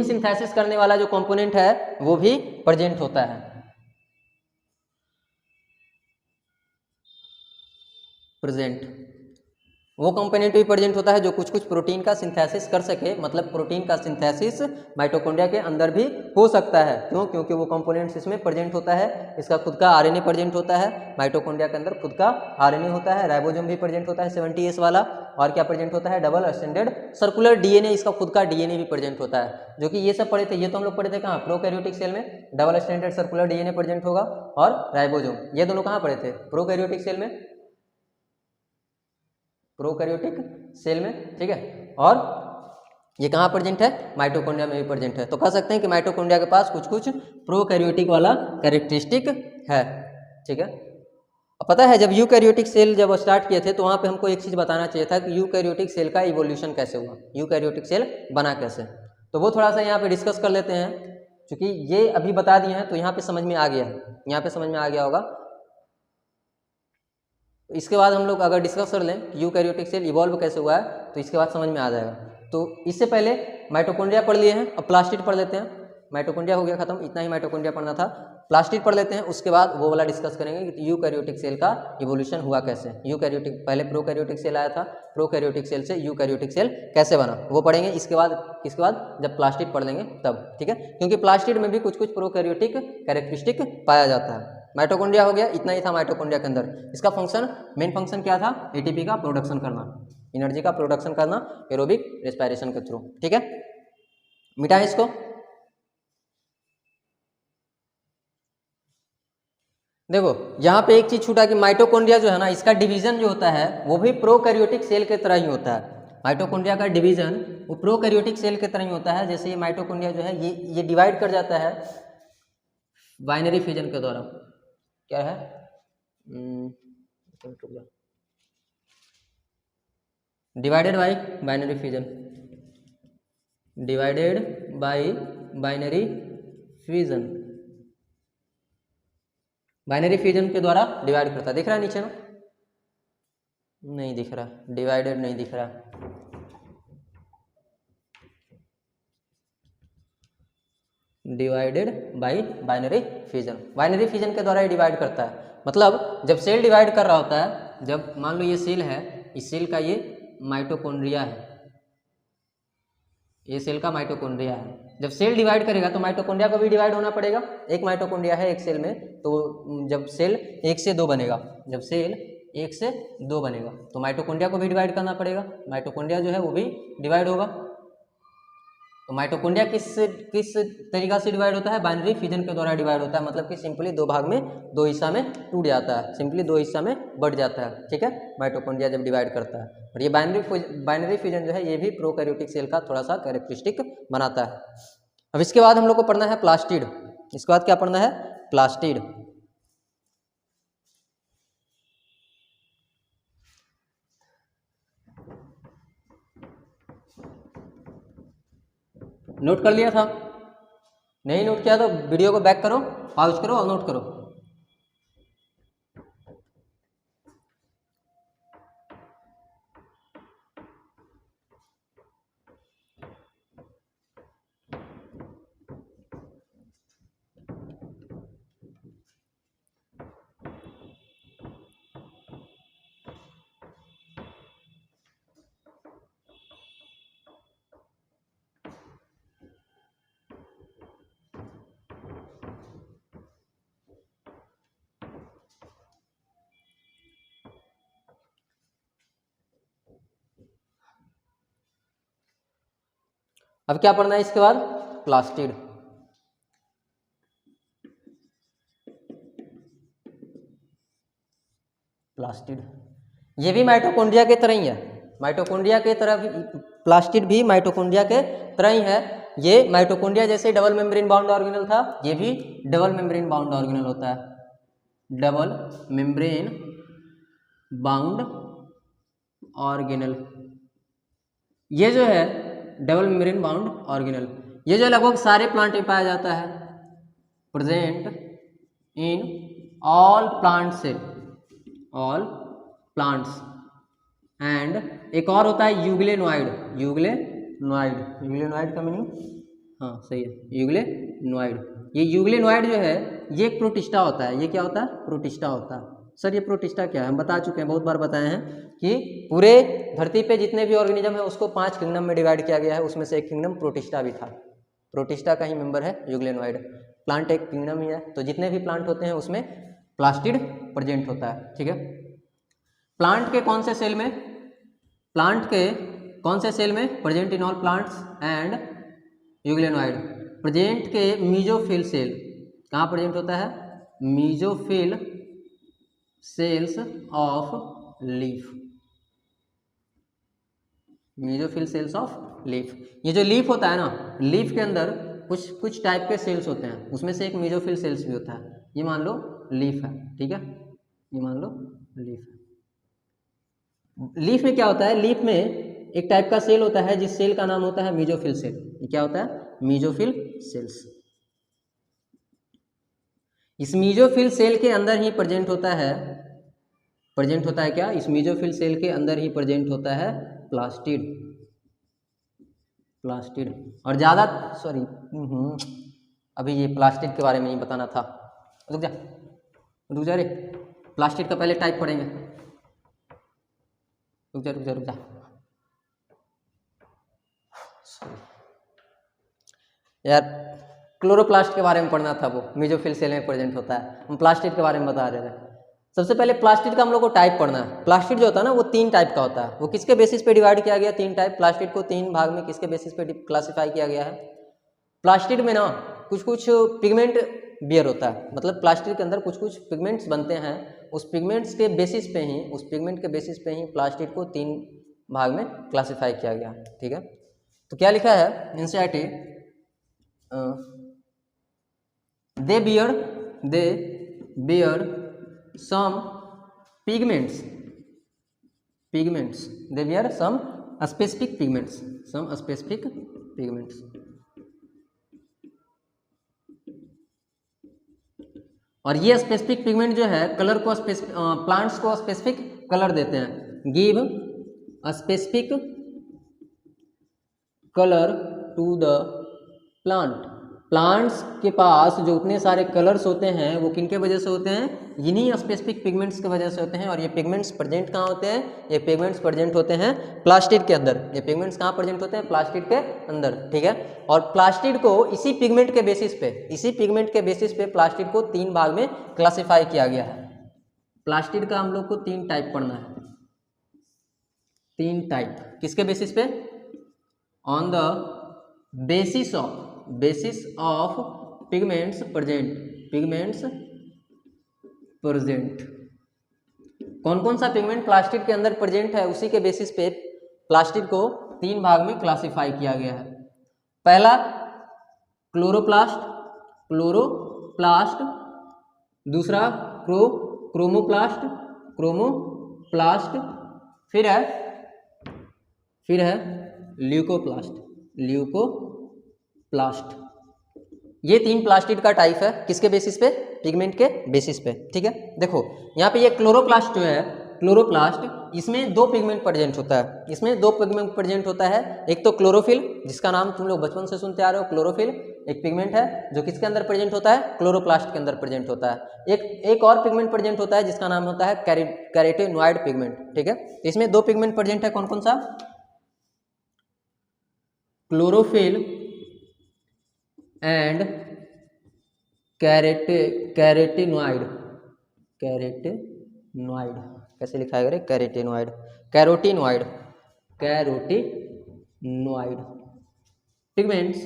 synthesis करने वाला जो कंपोनेंट है वो भी प्रेजेंट होता है, वो कंपोनेंट भी प्रेजेंट होता है जो कुछ कुछ प्रोटीन का सिंथेसिस कर सके, मतलब प्रोटीन का सिंथेसिस माइटोकॉन्ड्रिया के अंदर भी हो सकता है। क्यों, क्योंकि वो कंपोनेंट्स इसमें प्रेजेंट होता है, इसका खुद का आरएनए प्रेजेंट होता है, माइटोकॉन्ड्रिया के अंदर खुद का आरएनए होता है, राइबोसोम भी प्रेजेंट होता है 70S वाला, और क्या प्रेजेंट होता है डबल स्टैंडर्ड सर्कुलर डीएनए, इसका खुद का डीएनए भी प्रेजेंट होता है, जो कि ये सब पढ़े थे, ये तो हम लोग पढ़े थे कहाँ, प्रोकैरियोटिक सेल में double standard circular DNA present होगा, और राइबोसोम, ये दोनों कहाँ पढ़े थे, प्रोकैरियोटिक सेल में, प्रोकैरियोटिक सेल में, ठीक है। और ये कहाँ प्रेजेंट है, माइटोकॉन्ड्रिया में भी प्रेजेंट है। तो कह सकते हैं कि माइटोकॉन्ड्रिया के पास कुछ कुछ प्रोकैरियोटिक वाला कैरेक्टरिस्टिक है, ठीक है। अब पता है जब यूकैरियोटिक सेल जब स्टार्ट किए थे तो वहाँ पे हमको एक चीज़ बताना चाहिए था कि यूकैरियोटिक सेल का इवोल्यूशन कैसे हुआ, यूकैरियोटिक सेल बना कैसे, तो वो थोड़ा सा यहाँ पे डिस्कस कर लेते हैं, क्योंकि ये अभी बता दिए हैं तो यहाँ पे समझ में आ गया है, यहाँ पे समझ में आ गया होगा। इसके बाद हम लोग अगर डिस्कस कर लें कि यूकैरियोटिक सेल इवॉल्व कैसे हुआ है तो इसके बाद समझ में आ जाएगा। तो इससे पहले माइटोकॉन्ड्रिया पढ़ लिए हैं, अब प्लास्टिड पढ़ लेते हैं। माइटोकॉन्ड्रिया हो गया खत्म, इतना ही माइटोकॉन्ड्रिया पढ़ना था। प्लास्टिड पढ़ लेते हैं, उसके बाद वो वाला डिस्कस करेंगे कि यूकैरियोटिक सेल का इवोल्यूशन हुआ कैसे, यूकैरियोटिक पहले प्रोकैरियोटिक सेल आया था, प्रोकैरियोटिक सेल से यूकैरियोटिक सेल कैसे बना वो पढ़ेंगे। इसके बाद जब प्लास्टिड पढ़ लेंगे तब, ठीक है, क्योंकि प्लास्टिड में भी कुछ कुछ प्रोकैरियोटिक कैरेक्टरिस्टिक पाया जाता है। माइटोकॉन्ड्रिया हो गया, इतना ही था माइटोकॉन्ड्रिया के अंदर। इसका फंक्शन, मेन फंक्शन क्या था, एटीपी का प्रोडक्शन करना, एनर्जी का प्रोडक्शन करना एरोबिक रेस्पिरेशन के थ्रू, ठीक है। मिटाएं इसको। देखो यहाँ पे एक चीज छूटा कि माइटोकॉन्ड्रिया जो है ना, इसका डिवीजन जो होता है वो भी प्रोकैरियोटिक सेल के तरह ही होता है। माइटोकॉन्ड्रिया का डिवीजन वो प्रोकैरियोटिक सेल के तरह ही होता है। जैसे ये माइटोकॉन्ड्रिया जो है ये डिवाइड कर जाता है बाइनरी फिजन के द्वारा। क्या है, divided by binary fission, divided by binary fission, binary fission के द्वारा डिवाइड करता है। दिख रहा है नीचे ना, नहीं दिख रहा, डिवाइडेड नहीं दिख रहा, divided by binary fission, binary fission के द्वारा ही डिवाइड करता है। मतलब जब सेल डिवाइड कर रहा होता है, जब मान लो ये सेल है, इस सेल का ये माइटोकॉन्ड्रिया है, ये सेल का माइटोकॉन्ड्रिया है। जब सेल डिवाइड करेगा तो माइटोकॉन्ड्रिया को भी डिवाइड होना पड़ेगा। एक माइटोकॉन्ड्रिया है एक सेल में, तो जब सेल 1 से 2 बनेगा, जब सेल 1 से 2 बनेगा तो माइटोकॉन्ड्रिया को भी डिवाइड करना पड़ेगा। माइटोकॉन्ड्रिया जो है वो भी डिवाइड होगा। तो माइटोकॉन्ड्रिया किस तरीका से डिवाइड होता है, बाइनरी फिजन के द्वारा डिवाइड होता है। मतलब कि सिंपली 2 भाग में, 2 हिस्सा में टूट जाता है, सिंपली 2 हिस्सा में बढ़ जाता है, ठीक है, माइटोकॉन्ड्रिया जब डिवाइड करता है। और ये बाइनरी फिजन जो है ये भी प्रोकैरियोटिक सेल का थोड़ा सा कैरेक्टरिस्टिक बनाता है। अब इसके बाद हम लोग को पढ़ना है प्लास्टिड। इसके बाद क्या पढ़ना है, प्लास्टिड। नोट कर लिया था, नहीं नोट किया तो वीडियो को बैक करो, पॉज करो और नोट करो। अब क्या पढ़ना है इसके बाद? प्लास्टिड। प्लास्टिड ये भी माइटोकॉन्ड्रिया के तरह ही है, माइटोकॉन्ड्रिया के तरह भी प्लास्टिड भी माइटोकॉन्ड्रिया के तरह ही है। ये माइटोकॉन्ड्रिया जैसे डबल मेम्ब्रेन बाउंड ऑर्गेनल था, ये भी डबल मेम्ब्रेन बाउंड ऑर्गेनल होता है, डबल मेम्ब्रेन बाउंड ऑर्गेनल। ये जो है डबल मेम्ब्रेन बाउंड ऑर्गेनल, ये जो लगभग सारे प्लांट में पाया जाता है, present in all plant cell, all plants. And एक और होता है यूग्लेनोइड, यूग्लेनोइड, यूग्लेनोइड का मीनिंग, हाँ सही है, यूग्लेनोइड। ये यूग्लेनोइड जो है ये एक प्रोटिस्टा होता है। ये क्या होता है? प्रोटिस्टा होता है। सर ये प्रोटिस्टा क्या है? हम बता चुके हैं, बहुत बार बताए हैं कि पूरे धरती पे जितने भी ऑर्गेनिज्म है उसको 5 किंगडम में डिवाइड किया गया है, उसमें से एक किंगडम प्रोटिस्टा भी था। प्रोटिस्टा का ही मेंबर है यूग्लेनोइड। प्लांट एक किंगडम ही है, तो जितने भी प्लांट होते हैं उसमें प्लास्टिड प्रेजेंट होता है, ठीक है। प्लांट के कौन से सेल में, प्लांट के कौन से सेल में? Present in all plants and euglenoid, present के मीजोफिल सेल, कहाँ प्रेजेंट होता है? Mesophyll cells of leaf, mesophyll cells of leaf. ये जो लीफ होता है ना, लीफ के अंदर कुछ टाइप के सेल्स होते हैं, उसमें से एक मीजोफिल सेल्स भी होता है। ये मान लो लीफ है, ठीक है, ये मान लो लीफ है। लीफ में क्या होता है? लीफ में एक टाइप का सेल होता है जिस सेल का नाम होता है मीजोफिल सेल। ये क्या होता है? Mesophyll sales. इस मीजोफिल सेल के अंदर ही प्रेजेंट होता है, प्रेजेंट होता है क्या? इस मीजोफिल सेल के अंदर ही प्रेजेंट होता है प्लास्टिड, प्लास्टिड। और ज़्यादा सॉरी अभी ये प्लास्टिड के बारे में ही बताना था, रुक जा रे, प्लास्टिड का पहले टाइप पढ़ेंगे, रुक जा यार, क्लोरोप्लास्ट के बारे में पढ़ना था, वो मीजोफिल सेल में प्रेजेंट होता है, हम प्लास्टिड के बारे में बता रहे थे। सबसे पहले प्लास्टिड का हम लोग को टाइप पढ़ना है। प्लास्टिड जो होता है ना वो 3 टाइप का होता है। वो किसके बेसिस पे डिवाइड किया गया? 3 टाइप। प्लास्टिड को 3 भाग में किसके बेसिस पे क्लासिफाई किया गया है? प्लास्टिड में ना कुछ पिगमेंट बियर होता है, मतलब प्लास्टिड के अंदर कुछ पिगमेंट्स बनते हैं, उस पिगमेंट्स के बेसिस पे ही, उस पिगमेंट के बेसिस पे ही प्लास्टिड को 3 भाग में क्लासिफाई किया गया, ठीक है। तो क्या लिखा है NCERT? They beer some pigments, they bear some specific pigments, और ये स्पेसिफिक पिगमेंट जो है कलर को प्लांट्स को स्पेसिफिक कलर देते हैं, give a specific colour to the plant. Plants के पास जो उतने सारे कलर्स होते हैं वो किनके वजह से होते हैं? इन्हीं स्पेसिफिक पिगमेंट्स की वजह से होते हैं। और ये पिगमेंट्स प्रेजेंट कहाँ होते हैं? ये पिगमेंट्स प्रेजेंट होते हैं प्लास्टिड के अंदर। ये पिगमेंट्स कहाँ प्रेजेंट होते हैं? प्लास्टिड के अंदर, ठीक है। और प्लास्टिड को इसी पिगमेंट के बेसिस पे प्लास्टिड को 3 भाग में क्लासीफाई किया गया है। प्लास्टिड का हम लोग को 3 टाइप पढ़ना है, 3 टाइप। किसके बेसिस पे? On the basis of pigments present. कौन कौन सा पिगमेंट प्लास्टिड के अंदर प्रेजेंट है उसी के बेसिस पे प्लास्टिड को 3 भाग में क्लासिफाई किया गया है। पहला क्लोरोप्लास्ट, दूसरा क्रोमोप्लास्ट, फिर है ल्यूकोप्लास्ट। ये 3 प्लास्टिड का टाइप है। किसके बेसिस पे? पिगमेंट के बेसिस पे, ठीक है। देखो यहाँ पे ये क्लोरोप्लास्ट जो है, क्लोरोप्लास्ट, इसमें 2 पिगमेंट प्रेजेंट होता है। एक तो क्लोरोफिल, जिसका नाम तुम लोग बचपन से सुनते आ रहे हो, क्लोरोफिल एक पिगमेंट है जो किसके अंदर प्रेजेंट होता है? क्लोरोप्लास्ट के अंदर प्रेजेंट होता है। एक और पिगमेंट प्रेजेंट होता है जिसका नाम होता है कैरोटीनॉइड पिगमेंट, ठीक है। इसमें 2 पिगमेंट प्रेजेंट है, कौन कौन सा? Chlorophyll and carotenoid. कैसे लिखा है? Carotenoid. Pigments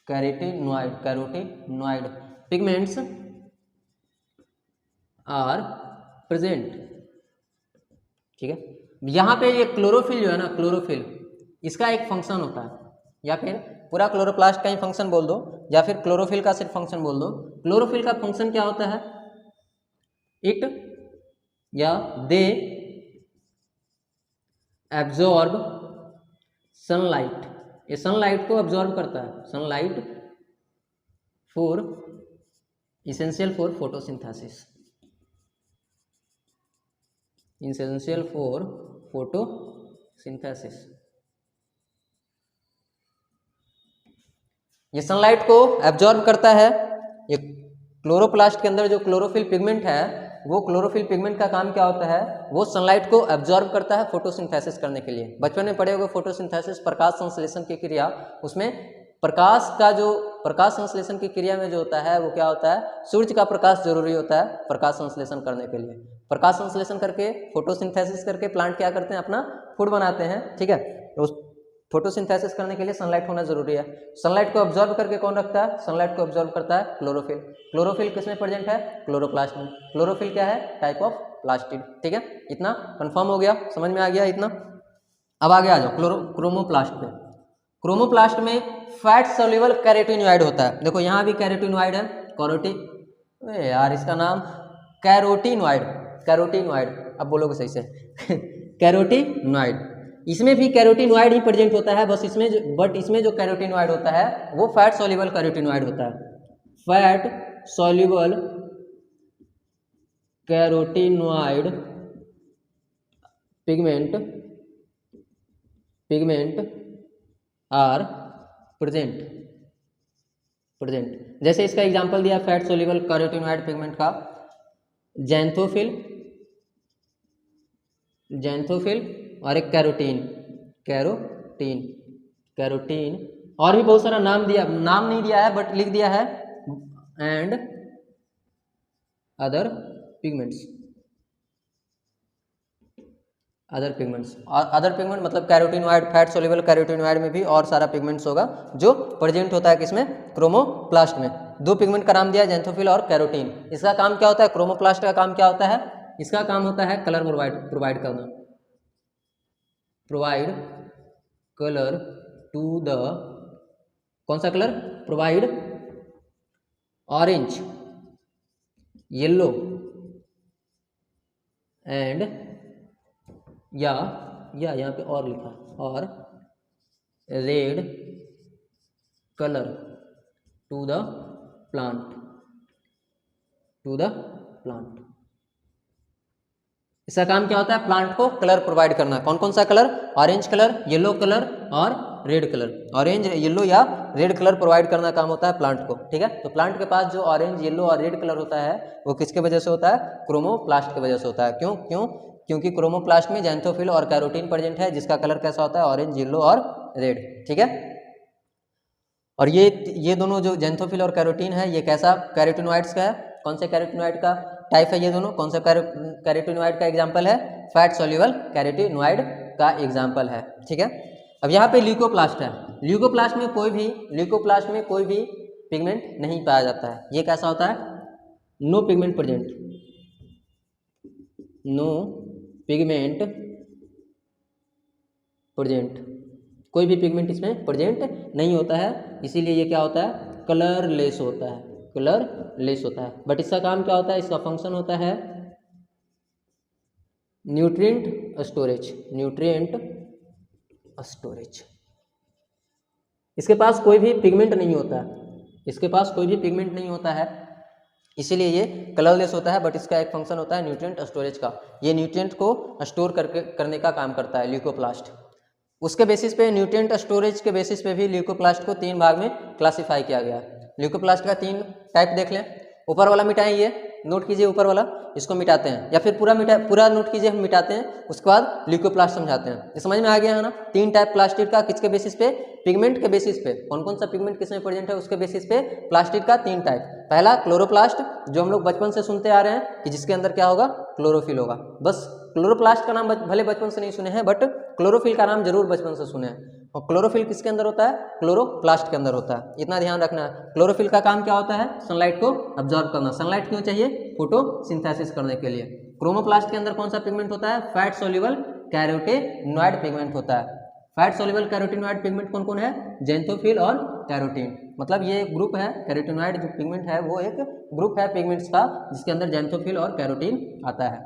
carotenoid pigments are present. ठीक है, यहाँ पे ये क्लोरोफिल जो है ना, क्लोरोफिल इसका एक फंक्शन होता है, या फिर पूरा क्लोरोप्लास्ट का ही फंक्शन बोल दो, या फिर क्लोरोफिल का सिर्फ फंक्शन बोल दो। क्लोरोफिल का फंक्शन क्या होता है? इट या दे एब्जॉर्ब सनलाइट, ये सनलाइट को एब्जॉर्ब करता है। Sunlight for essential for photosynthesis, essential for photosynthesis. ये सनलाइट को एब्जॉर्ब करता है। ये क्लोरोप्लास्ट के अंदर जो क्लोरोफिल पिगमेंट है, वो क्लोरोफिल पिगमेंट का काम क्या होता है? वो सनलाइट को एब्जॉर्ब करता है फोटोसिंथेसिस करने के लिए। बचपन में पढ़े होंगे फोटोसिंथेसिस, प्रकाश संश्लेषण की क्रिया। उसमें प्रकाश का जो प्रकाश संश्लेषण की क्रिया में जो होता है वो क्या होता है? सूर्य का प्रकाश जरूरी होता है प्रकाश संश्लेषण करने के लिए। प्रकाश संश्लेषण करके फोटोसिंथेसिस करके प्लांट क्या करते हैं? अपना फूड बनाते हैं। ठीक है, तो उस फोटोसिंथेसिस करने के लिए सनलाइट होना जरूरी है। सनलाइट को ऑब्जर्व करके कौन रखता है? सनलाइट को ऑब्जर्व करता है क्लोरोफिल। क्लोरोफिल किसमें प्रेजेंट है? क्लोरोप्लास्ट में। क्लोरोफिल क्या है? Type of plastid. ठीक है, इतना कंफर्म हो गया, समझ में आ गया इतना। अब आगे आ जाओ क्रोमोप्लास्ट पे। क्रोमोप्लास्ट में फैट सोल्यूबल कैरोटीनॉइड होता है। देखो यहाँ भी कैरोटीनॉइड है, यार इसका नाम कैरोटीनॉइड, कैरोटीनॉइड, अब बोलोगे सही से कैरोटीनॉइड। इसमें भी कैरोटीनॉइड ही प्रेजेंट होता है, बस इसमें जो कैरोटीनॉइड होता है वो फैट सोल्यूबल कैरोटीनॉइड होता है। Fat soluble carotenoid pigment are present. जैसे इसका एग्जांपल दिया फैट सोल्यूबल कैरोटीनॉइड पिगमेंट का, जैंथोफिल और एक कैरोटीन। और भी बहुत सारा नाम नहीं दिया है बट लिख दिया है, and other pigments. Other pigment मतलब कैरोटीनॉइड, फैट सोल्यूबल कैरोटीनॉइड में भी और सारा पिगमेंट्स होगा जो प्रेजेंट होता है किसमें? क्रोमोप्लास्ट में। दो पिगमेंट का नाम दिया, जैंथोफिल और कैरोटीन। इसका काम क्या होता है? क्रोमोप्लास्ट का काम क्या होता है? इसका काम होता है कलर प्रोवाइड करना, प्रोवाइड कलर टू द, कौन सा कलर? प्रोवाइड ऑरेंज, येलो एंड या यहाँ पे और लिखा, और red colour to the plant, इसका काम क्या होता है? प्लांट को कलर प्रोवाइड करना। कौन कौन सा colour? Orange colour, yellow colour और रेड कलर। ऑरेंज, येलो या रेड कलर प्रोवाइड करना काम होता है प्लांट को। ठीक है, तो प्लांट के पास जो ऑरेंज, येलो और रेड कलर होता है वो किसके वजह से होता है? क्रोमोप्लास्ट की वजह से होता है। क्योंकि क्रोमोप्लास्ट में जैंथोफिल और कैरोटीन प्रेजेंट है, जिसका कलर कैसा होता है? ऑरेंज, येलो और रेड। ठीक है, और ये दोनों जो जैंथोफिल और कैरोटीन है, ये कैसा कैरोटीनॉइड्स का है? कौन से कैरोटीनॉइड का टाइप है ये दोनों? कौन सा कैरोटीनॉइड का एग्जाम्पल है? फैट सोल्यूबल कैरोटीनॉइड का एग्जाम्पल है। ठीक है, अब यहाँ पे ल्यूकोप्लास्ट है। ल्यूकोप्लास्ट में कोई भी पिगमेंट नहीं पाया जाता है। ये कैसा होता है? नो पिगमेंट प्रेजेंट, कोई भी पिगमेंट इसमें प्रेजेंट नहीं होता है, इसीलिए ये क्या होता है? कलरलेस होता है। बट इसका काम क्या होता है? इसका फंक्शन होता है न्यूट्रिएंट स्टोरेज। इसके पास कोई भी पिगमेंट नहीं होता है, इसीलिए ये कलरलेस होता है। बट इसका एक फंक्शन होता है न्यूट्रिएंट स्टोरेज का। ये न्यूट्रिएंट को स्टोर करने का काम करता है ल्यूकोप्लास्ट। उसके बेसिस पे, न्यूट्रिएंट स्टोरेज के बेसिस पे भी ल्यूकोप्लास्ट को 3 भाग में क्लासिफाई किया गया है। ल्यूकोप्लास्ट का 3 टाइप देख लें। ऊपर वाला मिटाएं, ये नोट कीजिए, ऊपर वाला इसको मिटाते हैं, या फिर पूरा नोट कीजिए, हम मिटाते हैं, उसके बाद ल्यूकोप्लास्ट समझाते हैं। ये समझ में आ गया है ना? 3 टाइप प्लास्टिड का, किसके बेसिस पे? पिगमेंट के बेसिस पे। कौन कौन सा पिगमेंट किसमें प्रेजेंट है उसके बेसिस पे प्लास्टिड का 3 टाइप। पहला क्लोरोप्लास्ट, जो हम लोग बचपन से सुनते आ रहे हैं कि जिसके अंदर क्या होगा? क्लोरोफिल होगा। बस क्लोरोप्लास्ट का नाम भले बचपन से नहीं सुने हैं, बट क्लोरोफिल का नाम जरूर बचपन से सुने हैं। और क्लोरोफिल किसके अंदर होता है? क्लोरोप्लास्ट के अंदर होता है। इतना ध्यान रखना है। क्लोरोफिल का काम क्या होता है? सनलाइट को अब्जॉर्ब करना। सनलाइट क्यों चाहिए? फोटोसिंथेसिस करने के लिए। क्रोमोप्लास्ट के अंदर कौन सा पिगमेंट होता है? फैट सोल्यूबल कैरोटीनॉइड पिगमेंट होता है। फैट सोल्यूबल कैरोटीनॉइड पिगमेंट कौन कौन है? ज़ैंथोफिल और कैरोटीन। मतलब ये एक ग्रुप है, कैरोटीनॉइड जो पिगमेंट है वो एक ग्रुप है पिगमेंट्स का, जिसके अंदर ज़ैंथोफिल और कैरोटीन आता है।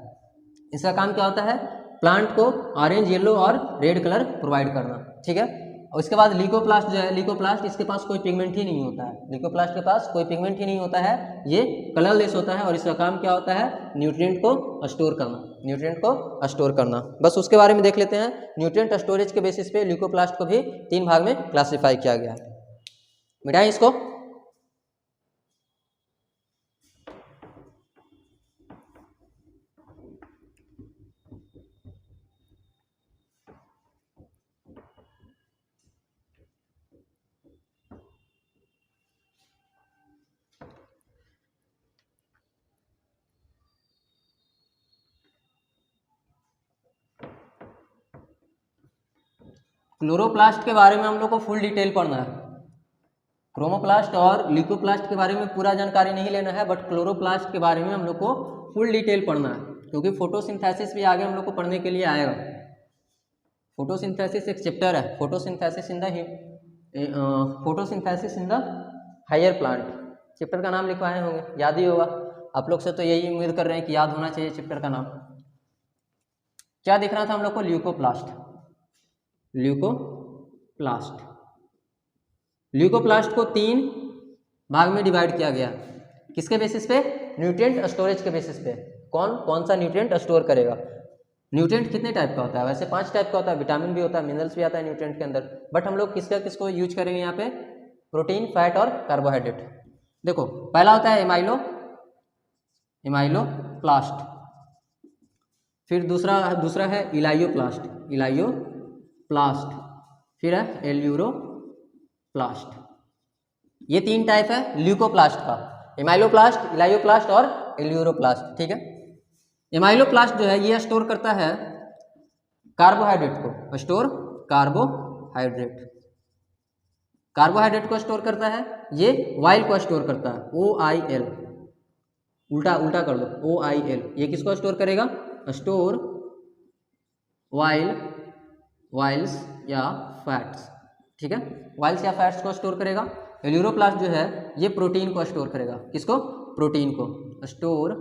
इसका काम क्या होता है? प्लांट को ऑरेंज, येलो और रेड कलर प्रोवाइड करना, ठीक है। और उसके बाद ल्यूकोप्लास्ट जो है, ल्यूकोप्लास्ट इसके पास कोई पिगमेंट ही नहीं होता है। ल्यूकोप्लास्ट के पास कोई पिगमेंट ही नहीं होता है, ये कलरलेस होता है और इसका काम क्या होता है? न्यूट्रिएंट को स्टोर करना, न्यूट्रिएंट को स्टोर करना। बस उसके बारे में देख लेते हैं। न्यूट्रिएंट स्टोरेज के बेसिस पे ल्यूकोप्लास्ट को भी 3 भाग में क्लासीफाई किया गया है। मिटाएं इसको। क्लोरोप्लास्ट के बारे में हम लोग को फुल डिटेल पढ़ना है। क्रोमोप्लास्ट और ल्यूकोप्लास्ट के बारे में पूरा जानकारी नहीं लेना है, बट क्लोरोप्लास्ट के बारे में हम लोग को फुल डिटेल पढ़ना है, क्योंकि फोटोसिंथेसिस भी आगे हम लोग को पढ़ने के लिए आएगा। फोटोसिंथेसिस एक चैप्टर है, photosynthesis in the higher plant. Chapter का नाम लिखवाए होंगे, याद ही होगा आप लोग से, तो यही उम्मीद कर रहे हैं कि याद होना चाहिए चैप्टर का नाम। क्या दिख रहा था हम लोग को? ल्यूकोप्लास्ट। ल्यूकोप्लास्ट ल्यूकोप्लास्ट को 3 भाग में डिवाइड किया गया। किसके बेसिस पे? न्यूट्रिएंट स्टोरेज के बेसिस पे। कौन कौन सा न्यूट्रिएंट स्टोर करेगा? न्यूट्रिएंट कितने टाइप का होता है? वैसे 5 टाइप का होता है। विटामिन भी होता है, मिनरल्स भी आता है न्यूट्रिएंट के अंदर, बट हम लोग किसको यूज करेंगे यहाँ पे? प्रोटीन, फैट और कार्बोहाइड्रेट। देखो, पहला होता है एमाइलोप्लास्ट, फिर दूसरा है इलायोप्लास्ट, फिर है एल्यूरोप्लास्ट। ये 3 टाइप है ल्यूकोप्लास्ट का, एमाइलोप्लास्ट, इलायोप्लास्ट और एल्यूरोप्लास्ट, ठीक है। एमाइलोप्लास्ट जो है ये स्टोर करता है कार्बोहाइड्रेट को, कार्बोहाइड्रेट को स्टोर करता है। ये वाइल को स्टोर करता है, OIL, उल्टा कर दो, OIL। ये किसको स्टोर करेगा? स्टोर वाइल्स या फैट्स, ठीक है, वाइल्स या फैट्स को स्टोर करेगा। एल्यूरोप्लास्ट जो है ये प्रोटीन को स्टोर करेगा। किसको? प्रोटीन को। Store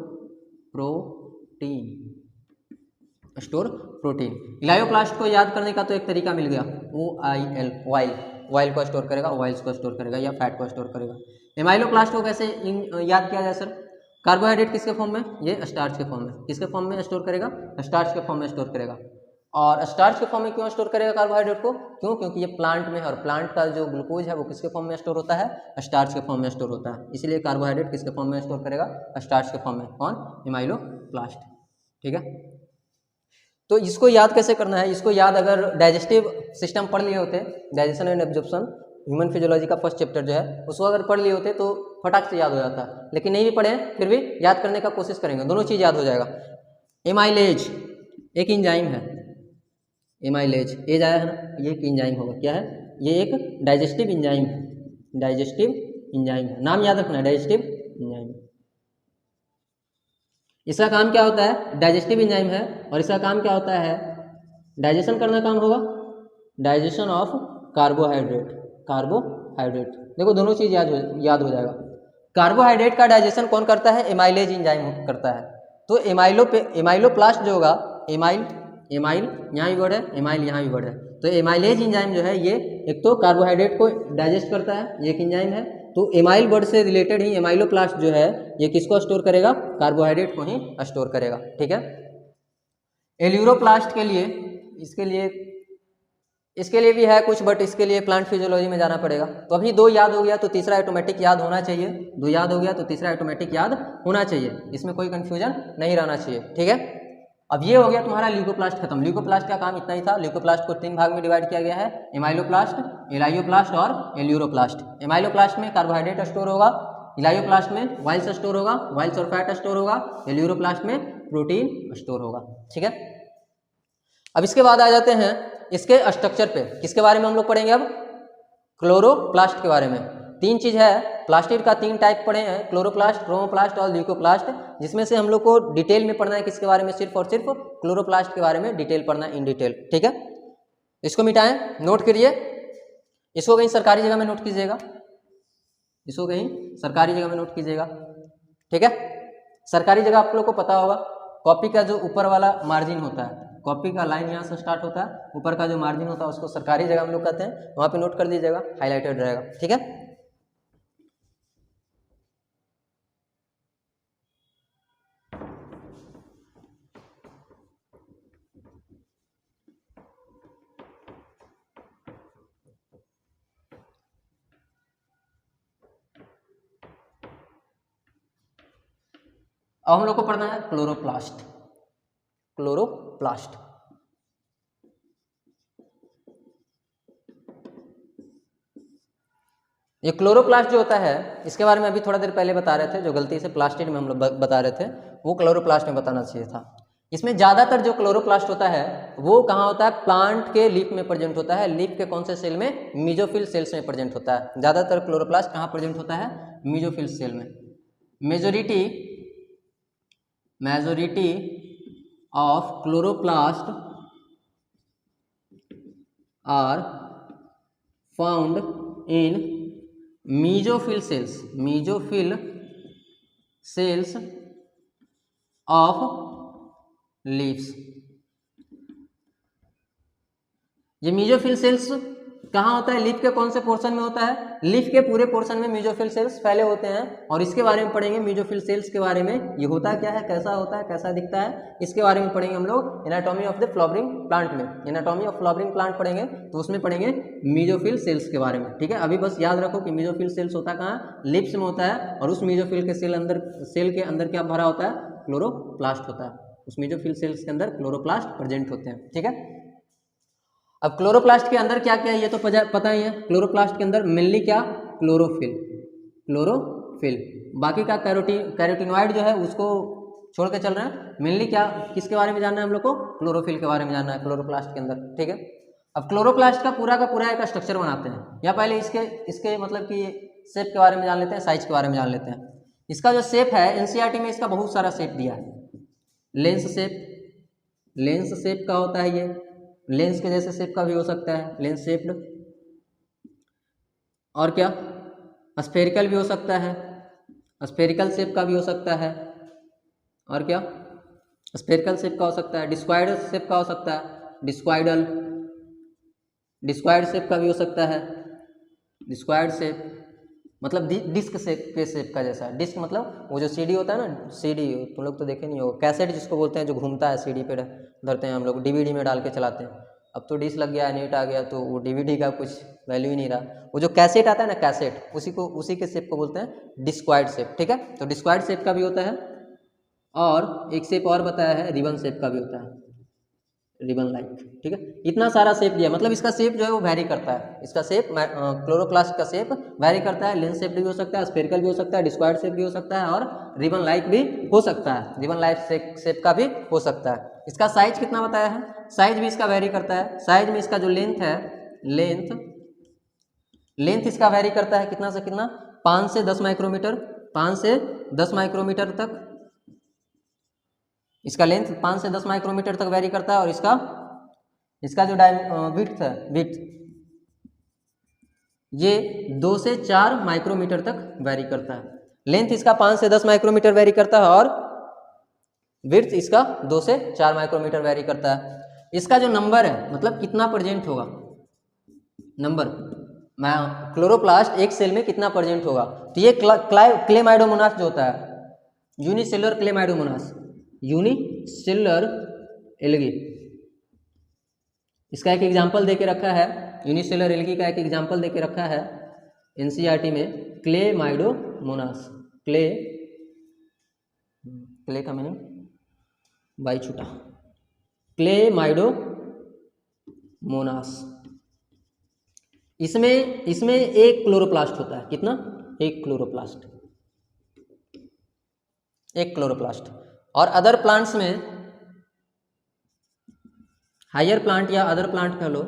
protein. इलायोप्लास्ट को याद करने का तो एक तरीका मिल गया, OIL, वाइल को स्टोर करेगा, वाइल्स को स्टोर करेगा या फैट को स्टोर करेगा। एमाइलोप्लास्ट को कैसे याद किया जाए सर? कार्बोहाइड्रेट किसके फॉर्म में? ये स्टार्च के फॉर्म में। किसके फॉर्म में स्टोर करेगा? स्टार्च के फॉर्म में स्टोर करेगा। और स्टार्च के फॉर्म में क्यों स्टोर करेगा कार्बोहाइड्रेट को? क्यों? क्योंकि ये प्लांट में है और प्लांट का जो ग्लूकोज है वो किसके फॉर्म में स्टोर होता है? स्टार्च के फॉर्म में स्टोर होता है। इसीलिए कार्बोहाइड्रेट किसके फॉर्म में स्टोर करेगा? स्टार्च के फॉर्म में। कौन? एमाइलोप्लास्ट, ठीक है। तो इसको याद कैसे करना है? इसको याद अगर डाइजेस्टिव सिस्टम पढ़ लिए होते, digestion and absorption, human physiology का फर्स्ट चैप्टर जो है, उसको अगर पढ़ लिए होते तो फटाक से याद हो जाता, लेकिन नहीं भी पढ़े फिर भी याद करने का कोशिश करेंगे, दोनों चीज़ याद हो जाएगा। एमाइलेज एक इंजाइम है, एमाइलेज एज आया है ना, ये एक इंजाइम होगा। क्या है? ये एक डाइजेस्टिव इंजाइम है, नाम याद रखना है, डाइजेस्टिव इंजाइम। इसका काम क्या होता है? डाइजेस्टिव इंजाइम है और इसका काम क्या होता है? डाइजेशन करना काम होगा, डाइजेशन ऑफ कार्बोहाइड्रेट। देखो दोनों चीज़ याद हो जाएगा। कार्बोहाइड्रेट का डाइजेशन कौन करता है? एमाइलेज इंजाइम करता है। तो एमाइलोप्लास्ट जो होगा, एमाइल यहाँ भी वर्ड है, एमाइल यहाँ भी वर्ड है, तो एमाइलेज इंजाइम जो है ये एक तो कार्बोहाइड्रेट को डाइजेस्ट करता है, ये एक इंजाइम है। तो एमाइल वर्ड से रिलेटेड ही एमाइलोप्लास्ट जो है ये किसको स्टोर करेगा? कार्बोहाइड्रेट को ही स्टोर करेगा, ठीक है। एल्यूरोप्लास्ट के लिए इसके लिए भी है कुछ, बट इसके लिए प्लांट फिजियोलॉजी में जाना पड़ेगा। तो अभी 2 याद हो गया तो तीसरा ऑटोमेटिक याद होना चाहिए, 2 याद हो गया तो तीसरा ऑटोमेटिक याद होना चाहिए, इसमें कोई कंफ्यूजन नहीं रहना चाहिए, ठीक है। अब ये हो गया तुम्हारा ल्यूकोप्लास्ट खत्म। ल्यूकोप्लास्ट का काम इतना ही था। ल्यूकोप्लास्ट को 3 भाग में डिवाइड किया गया है, एमाइलोप्लास्ट, इलायोप्लास्ट और एल्यूरोप्लास्ट। एमाइलोप्लास्ट में कार्बोहाइड्रेट स्टोर होगा, इलायोप्लास्ट में वाइल्स स्टोर होगा, वाइल्स और फैट स्टोर होगा, एल्यूरोप्लास्ट में प्रोटीन स्टोर होगा, ठीक है। अब इसके बाद आ जाते हैं इसके स्ट्रक्चर पे। किसके बारे में हम लोग पढ़ेंगे अब? क्लोरोप्लास्ट के बारे में। 3 चीज़ है, प्लास्टिड का 3 टाइप पढ़े हैं, क्लोरोप्लास्ट, क्रोमोप्लास्ट और ल्यूकोप्लास्ट, जिसमें से हम लोग को डिटेल में पढ़ना है किसके बारे में? सिर्फ और सिर्फ क्लोरोप्लास्ट के बारे में डिटेल पढ़ना है, इन डिटेल। ठीक है, इसको मिटाएं, नोट करिए, इसको कहीं सरकारी जगह में नोट कीजिएगा, इसको कहीं सरकारी जगह में नोट कीजिएगा। ठीक है, सरकारी जगह आप लोग को पता होगा, कॉपी का जो ऊपर वाला मार्जिन होता है, कॉपी का लाइन यहाँ से स्टार्ट होता है, ऊपर का जो मार्जिन होता है उसको सरकारी जगह हम लोग कहते हैं, वहाँ पे नोट कर दीजिएगा, हाईलाइटेड रहेगा। ठीक है, अब हम लोग को पढ़ना है क्लोरोप्लास्ट। क्लोरोप्लास्ट ये क्लोरोप्लास्ट जो होता है, इसके बारे में अभी थोड़ा देर पहले बता रहे थे, जो गलती से प्लास्टिड में हम लोग बता रहे थे वो क्लोरोप्लास्ट में बताना चाहिए था। इसमें ज़्यादातर जो क्लोरोप्लास्ट होता है वो कहाँ होता है? प्लांट के लीफ में प्रेजेंट होता है। लीफ के कौन से सेल में? मीजोफिल सेल्स में प्रेजेंट होता है। ज़्यादातर क्लोरोप्लास्ट कहाँ प्रेजेंट होता है? मीजोफिल सेल में। Majority of chloroplast are found in mesophyll cells of leaves. ये मेसोफिल सेल्स कहाँ होता है? लीफ के कौन से पोर्शन में होता है? लीफ के पूरे पोर्शन में मेसोफिल सेल्स फैले होते हैं, और इसके बारे में पढ़ेंगे। मेसोफिल सेल्स के बारे में, ये होता क्या है, कैसा होता है, कैसा दिखता है, इसके बारे में पढ़ेंगे हम लोग anatomy of the flowering plant में। एनाटॉमी ऑफ फ्लावरिंग प्लांट पढ़ेंगे तो उसमें पढ़ेंगे मेसोफिल सेल्स के बारे में। ठीक है, अभी बस याद रखो कि मेसोफिल सेल्स होता कहाँ? लीफ्स में होता है, और उस मेसोफिल के सेल के अंदर क्या भरा होता है? क्लोरोप्लास्ट होता है। उस मेसोफिल सेल्स के अंदर क्लोरोप्लास्ट प्रेजेंट होते हैं। ठीक है, अब क्लोरोप्लास्ट के अंदर क्या क्या है ये तो पता ही है। क्लोरोप्लास्ट के अंदर मेनली क्या? क्लोरोफिल, बाकी का कैरोटीनॉइड जो है उसको छोड़ के चल रहे हैं। मेनली क्या, किसके बारे में जानना है हम लोग को? क्लोरोफिल के बारे में जानना है क्लोरोप्लास्ट के अंदर। ठीक है, अब क्लोरोप्लास्ट का पूरा एक स्ट्रक्चर बनाते हैं, या पहले इसके मतलब कि शेप के बारे में जान लेते हैं, साइज के बारे में जान लेते हैं। इसका जो शेप है, एनसीईआरटी में इसका बहुत सारा शेप दिया है। लेंस शेप का होता है, ये लेंस के जैसे शेप का भी हो सकता है, लेंस शेप्ड। और क्या, स्फेरिकल भी हो सकता है, स्फेरिकल शेप का भी हो सकता है। और क्या, स्फेरिकल शेप का हो सकता है, डिस्क्वाइड शेप का हो सकता है, डिस्क्वाइड शेप का भी हो सकता है। डिस्क्वाइड शेप मतलब डिस्क शेप का जैसा। डिस्क मतलब वो जो सीडी होता है ना, सीडी तुम लोग तो देखे नहीं हो, कैसेट जिसको बोलते हैं, जो घूमता है, सीडी पे धरते हैं हम लोग, डीवीडी में डाल के चलाते हैं। अब तो डिस्क लग गया, नेट आ गया, तो वो डीवीडी का कुछ वैल्यू ही नहीं रहा। वो जो कैसेट आता है ना, कैसेट, उसी के शेप को बोलते हैं डिस्क्वाइड शेप। ठीक है, तो डिस्क्वाइड शेप का भी होता है, और एक शेप और बताया है, रिबन शेप का भी होता है, रिबन लाइक। ठीक है, इतना सारा शेप दिया, मतलब इसका शेप जो है वो वैरी करता है। इसका शेप, क्लोरोप्लास्ट का शेप वैरी करता है। लेंस शेप भी हो सकता है, स्फेरिकल भी हो सकता है, डिस्क्वाइड शेप भी हो सकता है, और रिबन लाइक भी हो सकता है, रिबन लाइक शेप का भी हो सकता है। इसका साइज कितना बताया है? साइज भी इसका वैरी करता है। साइज में इसका जो लेंथ है, लेंथ इसका वैरी करता है, कितना से कितना? 5 से 10 माइक्रोमीटर, 5 से 10 माइक्रोमीटर तक इसका लेंथ 5 से 10 माइक्रोमीटर तक वैरी करता है। और इसका जो विड्थ है, ये 2 से 4 माइक्रोमीटर तक वैरी करता है। लेंथ इसका 5 से 10 माइक्रोमीटर वैरी करता है, और विड्थ इसका 2 से 4 माइक्रोमीटर वैरी करता है। इसका जो नंबर है, मतलब कितना प्रेजेंट होगा, नंबर, क्लोरोप्लास्ट एक सेल में कितना प्रेजेंट होगा, तो ये क्लेमाइडोमोनास जो होता है, यूनिसेलुलर क्लेमाइडोमोनास, यूनिसेलुलर एल्गी, इसका एक एग्जाम्पल देके रखा है। यूनिसेलुलर एल्गी का एक एग्जाम्पल देके रखा है एनसीईआरटी में, क्लेमाइडोमोनास। क्ले का मीनिंग बाई छूटा, क्लेमाइडोमोनास। इसमें एक क्लोरोप्लास्ट होता है, कितना? एक क्लोरोप्लास्ट। और अदर प्लांट्स में हायर प्लांट या अदर प्लांट कह लो,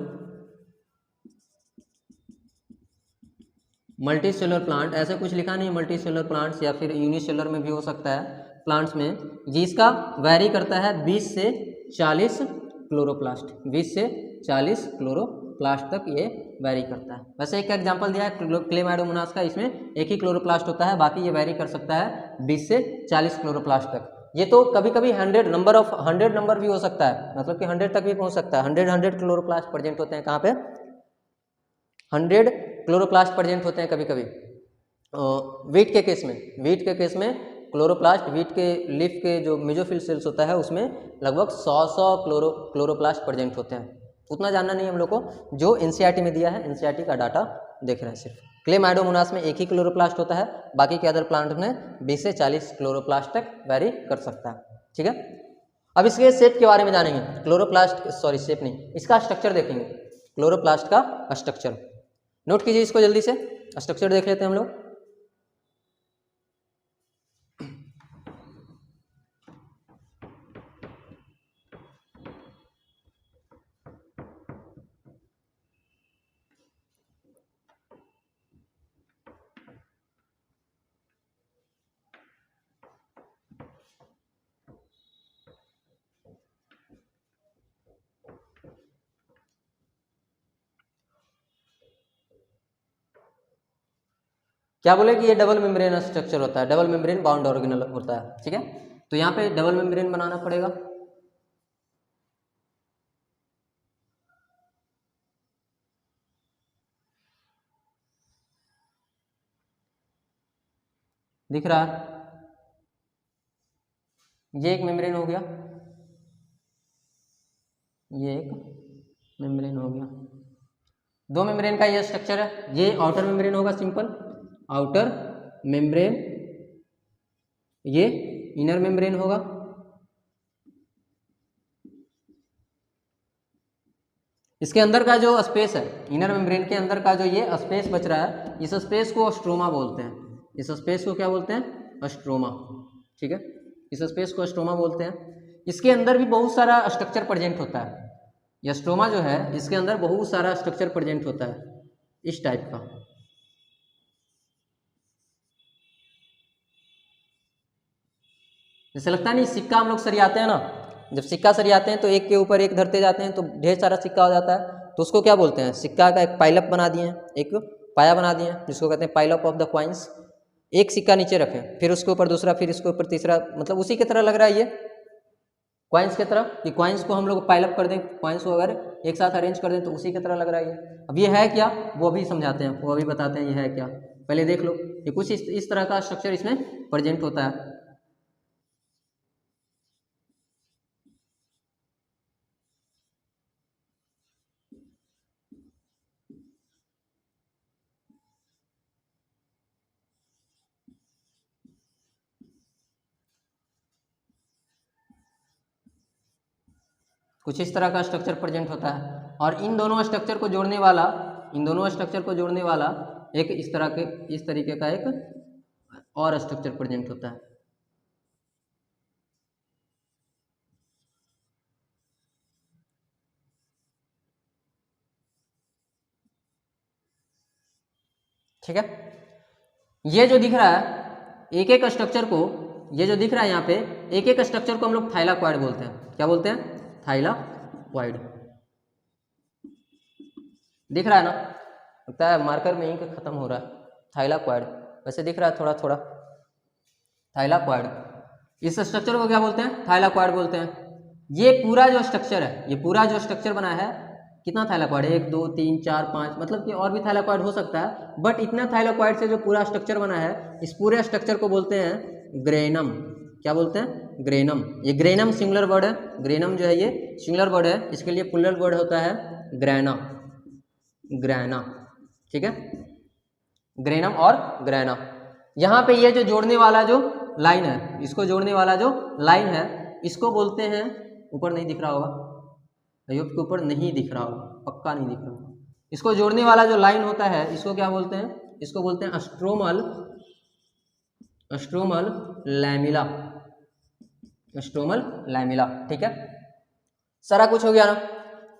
मल्टी सेलुलर प्लांट, ऐसा कुछ लिखा नहीं मल्टी सेलुलर प्लांट्स, या फिर यूनिसेलुलर में भी हो सकता है प्लांट्स में, जिसका वैरी करता है 20 से 40 क्लोरोप्लास्ट, 20 से 40 क्लोरोप्लास्ट तक ये वैरी करता है। वैसे एक एग्जांपल दिया है क्लेमाइडोमोनास का, इसमें एक ही क्लोरोप्लास्ट होता है, बाकी ये वैरी कर सकता है 20 से 40 क्लोरोप्लास्ट तक। ये तो कभी कभी 100 नंबर भी हो सकता है, मतलब कि 100 तक भी पहुंच सकता है। 100 क्लोरोप्लास्ट प्रेजेंट होते हैं कहाँ पे, 100 क्लोरोप्लास्ट प्रेजेंट होते हैं कभी कभी वीट के केस में। वीट के केस में क्लोरोप्लास्ट, वीट के लीफ के जो मेजोफिल सेल्स होता है उसमें लगभग 100 क्लोरोप्लास्ट प्रेजेंट होते हैं। उतना जानना नहीं हम लोग को, जो एनसीईआरटी में दिया है, एनसीईआरटी का डाटा देख रहे हैं सिर्फ। क्लेमाइडोमोनास में एक ही क्लोरोप्लास्ट होता है, बाकी के अदर प्लांट में 20 से 40 क्लोरोप्लास्ट तक वैरी कर सकता है। ठीक है, अब इसके शेप के बारे में जानेंगे। क्लोरोप्लास्ट, सॉरी शेप नहीं, इसका स्ट्रक्चर देखेंगे, क्लोरोप्लास्ट का स्ट्रक्चर। नोट कीजिए इसको जल्दी से, स्ट्रक्चर देख लेते हैं हम लोग। क्या बोले कि ये डबल मेम्ब्रेन स्ट्रक्चर होता है, डबल मेम्ब्रेन बाउंड ऑर्गेनल होता है। ठीक है, तो यहाँ पे डबल मेम्ब्रेन बनाना पड़ेगा। दिख रहा है, ये एक मेम्ब्रेन हो गया, ये एक मेम्ब्रेन हो गया। दो मेम्ब्रेन का ये स्ट्रक्चर है। ये आउटर मेम्ब्रेन होगा, सिंपल आउटर मेम्ब्रेन, ये इनर मेम्ब्रेन होगा। इसके अंदर का जो स्पेस है, इनर मेम्ब्रेन के अंदर का जो ये स्पेस बच रहा है, इस स्पेस को स्ट्रोमा बोलते हैं। इस स्पेस को क्या बोलते हैं, स्ट्रोमा। ठीक है, इस स्पेस को स्ट्रोमा बोलते हैं। इसके अंदर भी बहुत सारा स्ट्रक्चर प्रेजेंट होता है। यह स्ट्रोमा जो है, इसके अंदर बहुत सारा स्ट्रक्चर प्रेजेंट होता है इस टाइप का। जैसे लगता है नहीं, सिक्का हम लोग सरियाते हैं ना, जब सिक्का सरियाते हैं तो एक के ऊपर एक धरते जाते हैं तो ढेर सारा सिक्का हो जाता है, तो उसको क्या बोलते हैं, सिक्का का एक पाइलअप बना दिए, एक पाया बना दिए, जिसको कहते हैं पाइलअप ऑफ द कॉइन्स। एक सिक्का नीचे रखें, फिर उसके ऊपर दूसरा, फिर इसके ऊपर तीसरा, मतलब उसी की तरह लग रहा है ये कॉइन्स की तरह, कि कॉइन्स को हम लोग पाइलअप कर दें, कॉइन्स को अगर एक साथ अरेंज कर दें तो उसी की तरह लग रहा है ये। अब ये है क्या, वो अभी समझाते हैं, वो अभी बताते हैं ये है क्या। पहले देख लो, ये कुछ इस तरह का स्ट्रक्चर इसमें प्रेजेंट होता है। कुछ इस तरह का स्ट्रक्चर प्रेजेंट होता है, और इन दोनों स्ट्रक्चर को जोड़ने वाला, इन दोनों स्ट्रक्चर को जोड़ने वाला एक इस तरीके का एक और स्ट्रक्चर प्रेजेंट होता है। ठीक है, ये जो दिख रहा है एक एक स्ट्रक्चर को, ये जो दिख रहा है यहाँ पे एक एक स्ट्रक्चर को हम लोग थाइलाक्वाइड बोलते हैं। क्या बोलते हैं, थाइलाक्वाइड। दिख रहा है ना, लगता है मार्कर में इंक खत्म हो रहा है। थाइलाक्वाइड वैसे दिख रहा है थोड़ा थोड़ा, थाइलाक्वाइड। इस स्ट्रक्चर को क्या बोलते हैं, थाइलाक्वाइड बोलते हैं। ये पूरा जो स्ट्रक्चर है, ये पूरा जो स्ट्रक्चर बना है, कितना थाइलाक्वाइड है, 1 2 3 4 5, मतलब कि और भी थाइलाक्वाइड हो सकता है, बट इतना थाइलाक्वाइड से जो पूरा स्ट्रक्चर बना है, इस पूरे स्ट्रक्चर को बोलते हैं ग्रेनम। क्या बोलते हैं, ग्रेनम। ये ग्रेनम सिंगुलर वर्ड है, ग्रेनम जो है ये सिंगुलर वर्ड है, इसके लिए प्लूरल वर्ड होता है ग्रैना, ग्रैना। ठीक है, ग्रेनम और ग्रैना। यहाँ पे ये जो जोड़ने वाला जो लाइन है, इसको जोड़ने वाला जो लाइन है, इसको बोलते हैं, ऊपर नहीं दिख रहा होगा, अयुब के ऊपर नहीं दिख रहा होगा, पक्का नहीं दिख रहा होगा। इसको जोड़ने वाला जो लाइन होता है, इसको क्या बोलते हैं, इसको बोलते हैं stromal, stromal lamella, stromal lamella. ठीक है, सारा कुछ हो गया ना।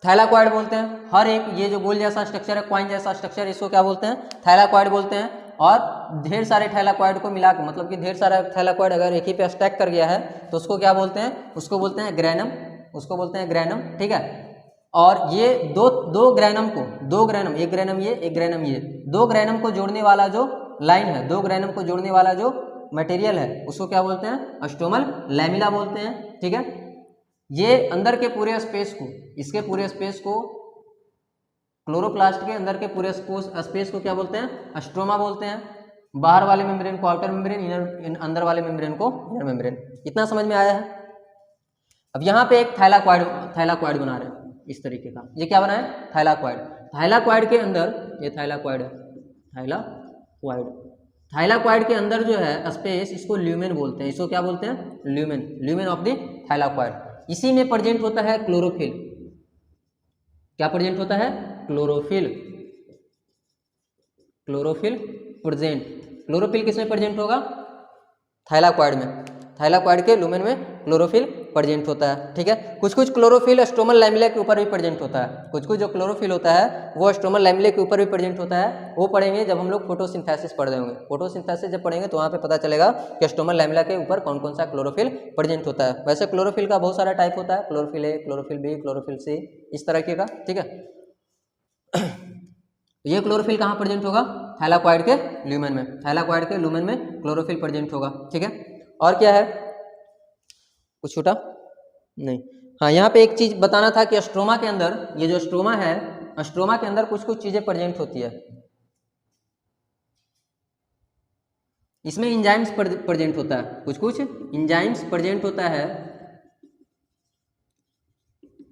थैलाकॉइड बोलते हैं। हर एक ये जो गोल जैसा स्ट्रक्चर है, कॉइन जैसा स्ट्रक्चर, इसको क्या बोलते हैं? थैलाकॉइड बोलते हैं। और ढेर सारे थैलाकॉइड को मिला के, मतलब कि ढेर सारा थैलाकॉइड अगर एक ही पे स्टैक कर गया है तो उसको क्या बोलते हैं? उसको बोलते हैं ग्रेनम, उसको बोलते हैं ग्रेनम, ठीक है। और ये दो ग्रेनम को, दो ग्रेनम, एक ग्रेनम ये, एक ग्रेनम ये, दो ग्रेनम को जोड़ने वाला जो लाइन है, दो ग्रेनम को जोड़ने वाला जो मटेरियल है, उसको क्या बोलते हैं? स्टोमल लैमिला बोलते हैं, ठीक है। ये अंदर के पूरे स्पेस को, इसके पूरे स्पेस को, क्लोरोप्लास्ट के अंदर के पूरे स्पेस को क्या बोलते हैं? स्ट्रोमा बोलते हैं। बाहर वाले मेम्ब्रेन को आउटर मेम्ब्रेन, अंदर वाले मेम्ब्रेन को इनर मेम्ब्रेन। इतना समझ में आया है? अब यहाँ पे एक थैलाकॉइड बना रहे हैं इस तरीके का। ये क्या बना है? थैलाकॉइड। थैलाकॉइड के अंदर, ये थैलाकॉइड है, थैलाकॉइड के अंदर जो है स्पेस, इसको ल्यूमेन बोलते हैं। इसको क्या बोलते हैं? Lumen, lumen of the thylakoid. इसी में प्रेजेंट होता है क्लोरोफिल। क्या प्रेजेंट होता है? Chlorophyll, chlorophyll present. क्लोरोफिल किसमें प्रेजेंट होगा? थैलाकॉइड में। थैलाकॉइड के लुमेन में क्लोरोफिल प्रेजेंट होता है, ठीक है। कुछ कुछ क्लोरोफिल स्ट्रोमल लैमेला के ऊपर भी प्रेजेंट होता है। कुछ कुछ जो क्लोरोफिल होता है वो स्ट्रोमल लैमेला के ऊपर भी प्रेजेंट होता है। वो पढ़ेंगे जब हम लोग फोटोसिंथेसिस पढ़ रहे होंगे। फोटोसिंथेसिस जब पढ़ेंगे तो वहाँ पे पता चलेगा कि स्ट्रोमल लैमेला के ऊपर कौन कौन सा क्लोरोफिल प्रेजेंट होता है। वैसे क्लोरोफिल का बहुत सारा टाइप होता है, chlorophyll A, chlorophyll B, chlorophyll C, इस तरह का, ठीक है। ये क्लोरोफिल कहाँ प्रेजेंट होगा? थैलाकॉइड के ल्यूमेन में। थैलाकॉइड के ल्यूमेन में क्लोरोफिल प्रेजेंट होगा, ठीक है। और क्या है? कुछ छूटा नहीं? हाँ, यहाँ पे एक चीज बताना था कि स्ट्रोमा के अंदर, ये जो स्ट्रोमा है, स्ट्रोमा के अंदर कुछ कुछ चीजें प्रेजेंट होती है। इसमें इंजाइम्स प्रेजेंट होता है, कुछ कुछ इंजाइम्स प्रेजेंट होता है।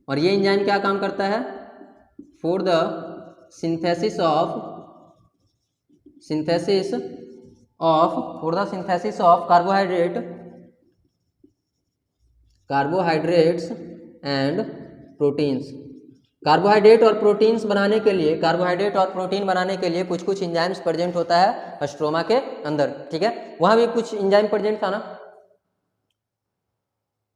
और ये इंजाइम क्या काम करता है? For the synthesis of carbohydrates and proteins. Carbohydrate और प्रोटीन्स बनाने के लिए, कार्बोहाइड्रेट और प्रोटीन बनाने के लिए कुछ कुछ इंजाइम्स प्रेजेंट होता है स्ट्रोमा के अंदर, ठीक है। वहां भी कुछ इंजाइम प्रेजेंट था ना,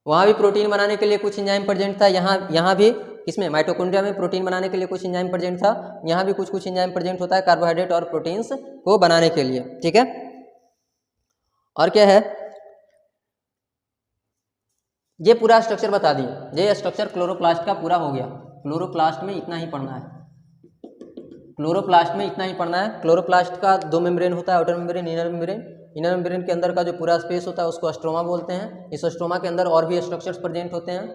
वहां भी प्रोटीन बनाने के लिए कुछ इंजाइम प्रेजेंट था। यहाँ भी किसमें? माइटोकॉन्ड्रिया में प्रोटीन बनाने के लिए कुछ इंजाइम प्रेजेंट था। यहाँ भी कुछ कुछ इंजाइम प्रेजेंट होता है कार्बोहाइड्रेट और प्रोटीन्स को बनाने के लिए, ठीक है। और क्या है? ये पूरा स्ट्रक्चर बता दिए। ये स्ट्रक्चर क्लोरोप्लास्ट का पूरा हो गया। क्लोरोप्लास्ट में इतना ही पढ़ना है, क्लोरोप्लास्ट में इतना ही पढ़ना है। क्लोरोप्लास्ट का दो मेम्ब्रेन होता है, outer membrane, inner membrane. Inner membrane के अंदर का जो पूरा स्पेस होता है उसको स्ट्रोमा बोलते हैं। इस स्ट्रोमा के अंदर और भी स्ट्रक्चर्स प्रेजेंट होते हैं,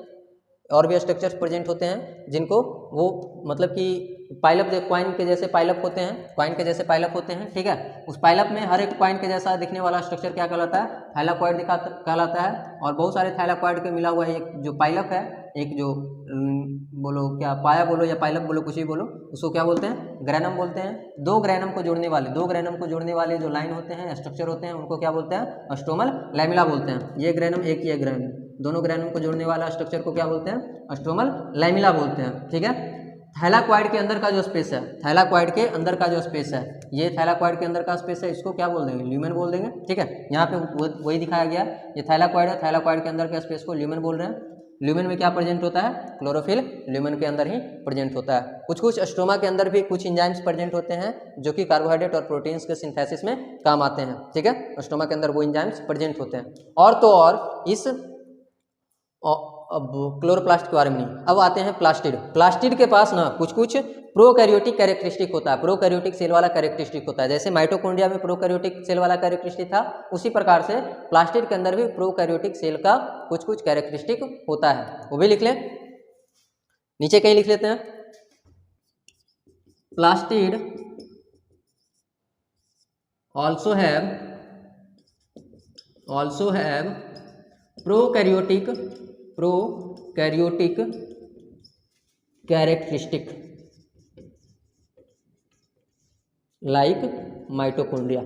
और भी स्ट्रक्चर्स प्रेजेंट होते हैं जिनको वो मतलब कि पाइलअप, क्वाइन के जैसे पाइलअप होते हैं, क्वाइन के जैसे पाइलअप होते हैं, ठीक है। उस पाइलअप में हर एक क्वाइन के जैसा दिखने वाला स्ट्रक्चर क्या कहलाता है? थैलाकॉइड कहलाता है। और बहुत सारे थैलाकॉइड के मिला हुआ एक जो पाइलअप है, एक जो बोलो क्या, पाया बोलो या पाइलअप बोलो, कुछ भी बोलो, उसको क्या बोलते हैं? ग्रेनम बोलते हैं। दो ग्रेनम को जोड़ने वाले जो लाइन होते हैं, स्ट्रक्चर होते हैं, उनको क्या बोलते हैं? स्ट्रोमल लैमेला बोलते हैं। ये ग्रेनम, एक ये ग्रेनम, दोनों ग्रेनम को जोड़ने वाला स्ट्रक्चर को क्या बोलते हैं? स्ट्रोमल लैमेला बोलते हैं, ठीक है। थैलाकॉइड के अंदर का जो स्पेस है, थैलाकॉइड के अंदर का जो स्पेस है, ये थैलाकॉइड के अंदर का स्पेस है, इसको क्या बोल देंगे? ल्यूमेन बोल देंगे, ठीक है। यहाँ पे वही दिखाया गया, ये थैलाकॉइड है, थैलाकॉइड के अंदर के स्पेस को ल्यूमेन बोल रहे हैं। ल्यूमेन में क्या प्रेजेंट होता है? क्लोरोफिल ल्यूमेन के अंदर ही प्रेजेंट होता है। कुछ कुछ स्ट्रोमा के अंदर भी कुछ एंजाइम्स प्रेजेंट होते हैं जो कि कार्बोहाइड्रेट और प्रोटीन्स के सिंथेसिस में काम आते हैं, ठीक है। स्ट्रोमा के अंदर वो एंजाइम्स प्रेजेंट होते हैं। और तो और इस अब क्लोरोप्लास्ट के बारे में नहीं, अब आते हैं प्लास्टिड। प्लास्टिड के पास ना कुछ कुछ प्रोकैरियोटिक कैरेक्टरिस्टिक होता है, प्रोकैरियोटिक सेल वाला कैरेक्टरिस्टिक होता है। जैसे माइटोकॉन्ड्रिया में प्रोकैरियोटिक सेल वाला कैरेक्टरिस्टिक था, उसी प्रकार से प्लास्टिड के अंदर भी प्रोकैरियोटिक सेल का कुछ कुछ कैरेक्टरिस्टिक होता है। वो भी लिख लें, नीचे कहीं लिख लेते हैं। Plastid also have prokaryotic characteristic like mitochondria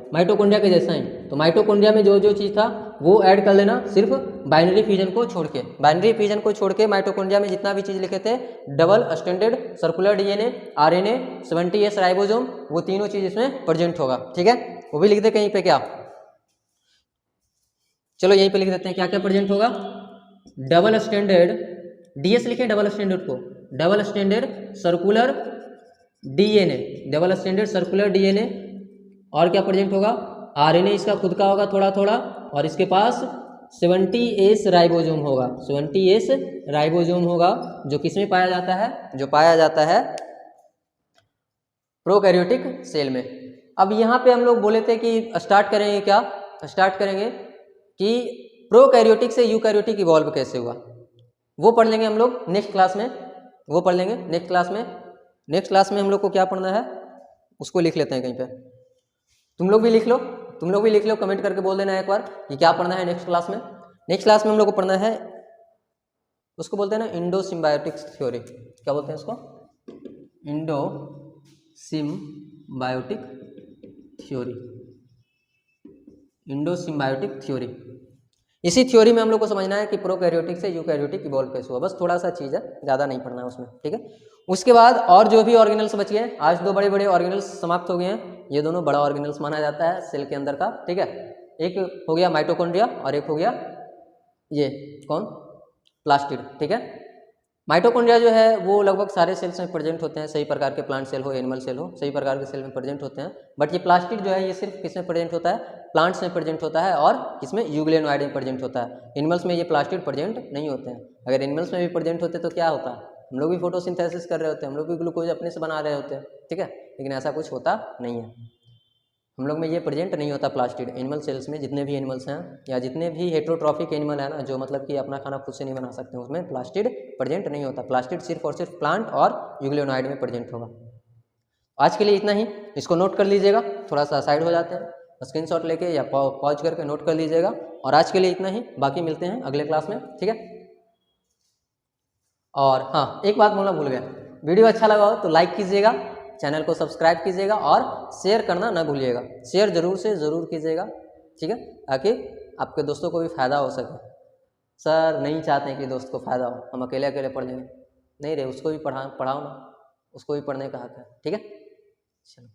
के जैसा ही। तो माइटोकॉन्ड्रिया में जो जो चीज़ था वो ऐड कर लेना, सिर्फ बाइनरी फ्यूजन को छोड़ के। माइटोकॉन्ड्रिया में जितना भी चीज़ लिखे थे, double standard circular DNA, RNA, 70S ribosome, वो तीनों चीज़ इसमें प्रेजेंट होगा, ठीक है। वो भी लिख दे कहीं पे, क्या, चलो यहीं पे लिख देते हैं क्या क्या प्रेजेंट होगा। डबल स्टैंडर्ड, डीएस लिखें डबल स्टैंडर्ड को, double standard circular DNA, double standard circular DNA. और क्या प्रेजेंट होगा, आरएनए इसका खुद का होगा थोड़ा थोड़ा, और इसके पास 70S राइबोसोम होगा, 70S राइबोसोम होगा, जो किसमें पाया जाता है, जो पाया जाता है प्रोकैरियोटिक सेल में। अब यहाँ पे हम लोग बोले थे कि स्टार्ट करेंगे क्या, स्टार्ट करेंगे कि प्रोकैरियोटिक से यूकैरियोटिक इवॉल्व कैसे हुआ, वो पढ़ लेंगे हम लोग नेक्स्ट क्लास में, वो पढ़ लेंगे नेक्स्ट क्लास में। नेक्स्ट क्लास में हम लोग को क्या पढ़ना है उसको लिख लेते हैं कहीं पे, तुम लोग भी लिख लो, तुम लोग भी लिख लो, कमेंट करके बोल देना एक बार कि क्या पढ़ना है नेक्स्ट क्लास में। नेक्स्ट क्लास में हम लोग को पढ़ना है, उसको बोलते हैं ना इंडो सिम्बायोटिक्स थ्योरी, क्या बोलते हैं उसको, Indo symbiotic theory, Indo symbiotic theory. इसी थ्योरी में हम लोग को समझना है कि प्रोकैरियोटिक से यूकैरियोटिक इवॉल्व कैसे हुआ, बस थोड़ा सा चीज़ है, ज़्यादा नहीं पढ़ना है उसमें, ठीक है। उसके बाद और जो भी ऑर्गेनल्स बच गए, आज 2 बड़े बड़े ऑर्गेनल्स समाप्त हो गए हैं, ये दोनों बड़ा ऑर्गेनल्स माना जाता है सेल के अंदर का, ठीक है। एक हो गया माइटोकॉन्ड्रिया और एक हो गया ये कौन, प्लास्टिड, ठीक है। माइटोकॉन्ड्रिया जो है वो लगभग सारे सेल्स में प्रेजेंट होते हैं, सही प्रकार के प्लांट सेल हो एनिमल सेल हो, सही प्रकार के सेल में प्रेजेंट होते हैं। बट ये प्लास्टिड जो है ये सिर्फ किस में प्रेजेंट होता है, प्लांट्स में प्रेजेंट होता है, और किसमें, यूग्लियोनॉइड में प्रेजेंट होता है। एनिमल्स में ये प्लास्टिड प्रेजेंट नहीं होते हैं। अगर एनिमल्स में भी प्रेजेंट होते तो क्या होता है, हम लोग भी फोटोसिंथेसिस कर रहे होते हैं, हम लोग भी ग्लूकोज अपने से बना रहे होते हैं, ठीक है, लेकिन ऐसा कुछ होता नहीं है, हम लोग में ये प्रेजेंट नहीं होता प्लास्टिड। एनिमल सेल्स में जितने भी एनिमल्स हैं या जितने भी हेट्रोट्रॉफिक एनिमल है ना, जो मतलब कि अपना खाना खुद से नहीं बना सकते, उसमें प्लास्टिड प्रेजेंट नहीं होता। प्लास्टिड सिर्फ और सिर्फ प्लांट और यूग्लियोनॉइड में प्रेजेंट होगा। आज के लिए इतना ही, इसको नोट कर लीजिएगा, थोड़ा सा साइड हो जाते हैं, स्क्रीनशॉट लेके या पॉज करके नोट कर लीजिएगा। और आज के लिए इतना ही, बाकी मिलते हैं अगले क्लास में, ठीक है। और हाँ, एक बात बोलना भूल गया, वीडियो अच्छा लगा हो तो लाइक कीजिएगा, चैनल को सब्सक्राइब कीजिएगा और शेयर करना ना भूलिएगा, शेयर जरूर से ज़रूर कीजिएगा, ठीक है, ताकि आपके दोस्तों को भी फ़ायदा हो सके। सर नहीं चाहते हैं कि दोस्त को फ़ायदा हो, हम अकेले अकेले पढ़ लेंगे, नहीं रे, उसको भी पढ़ाओ ना, उसको भी पढ़ने का हक है, ठीक है। चलो।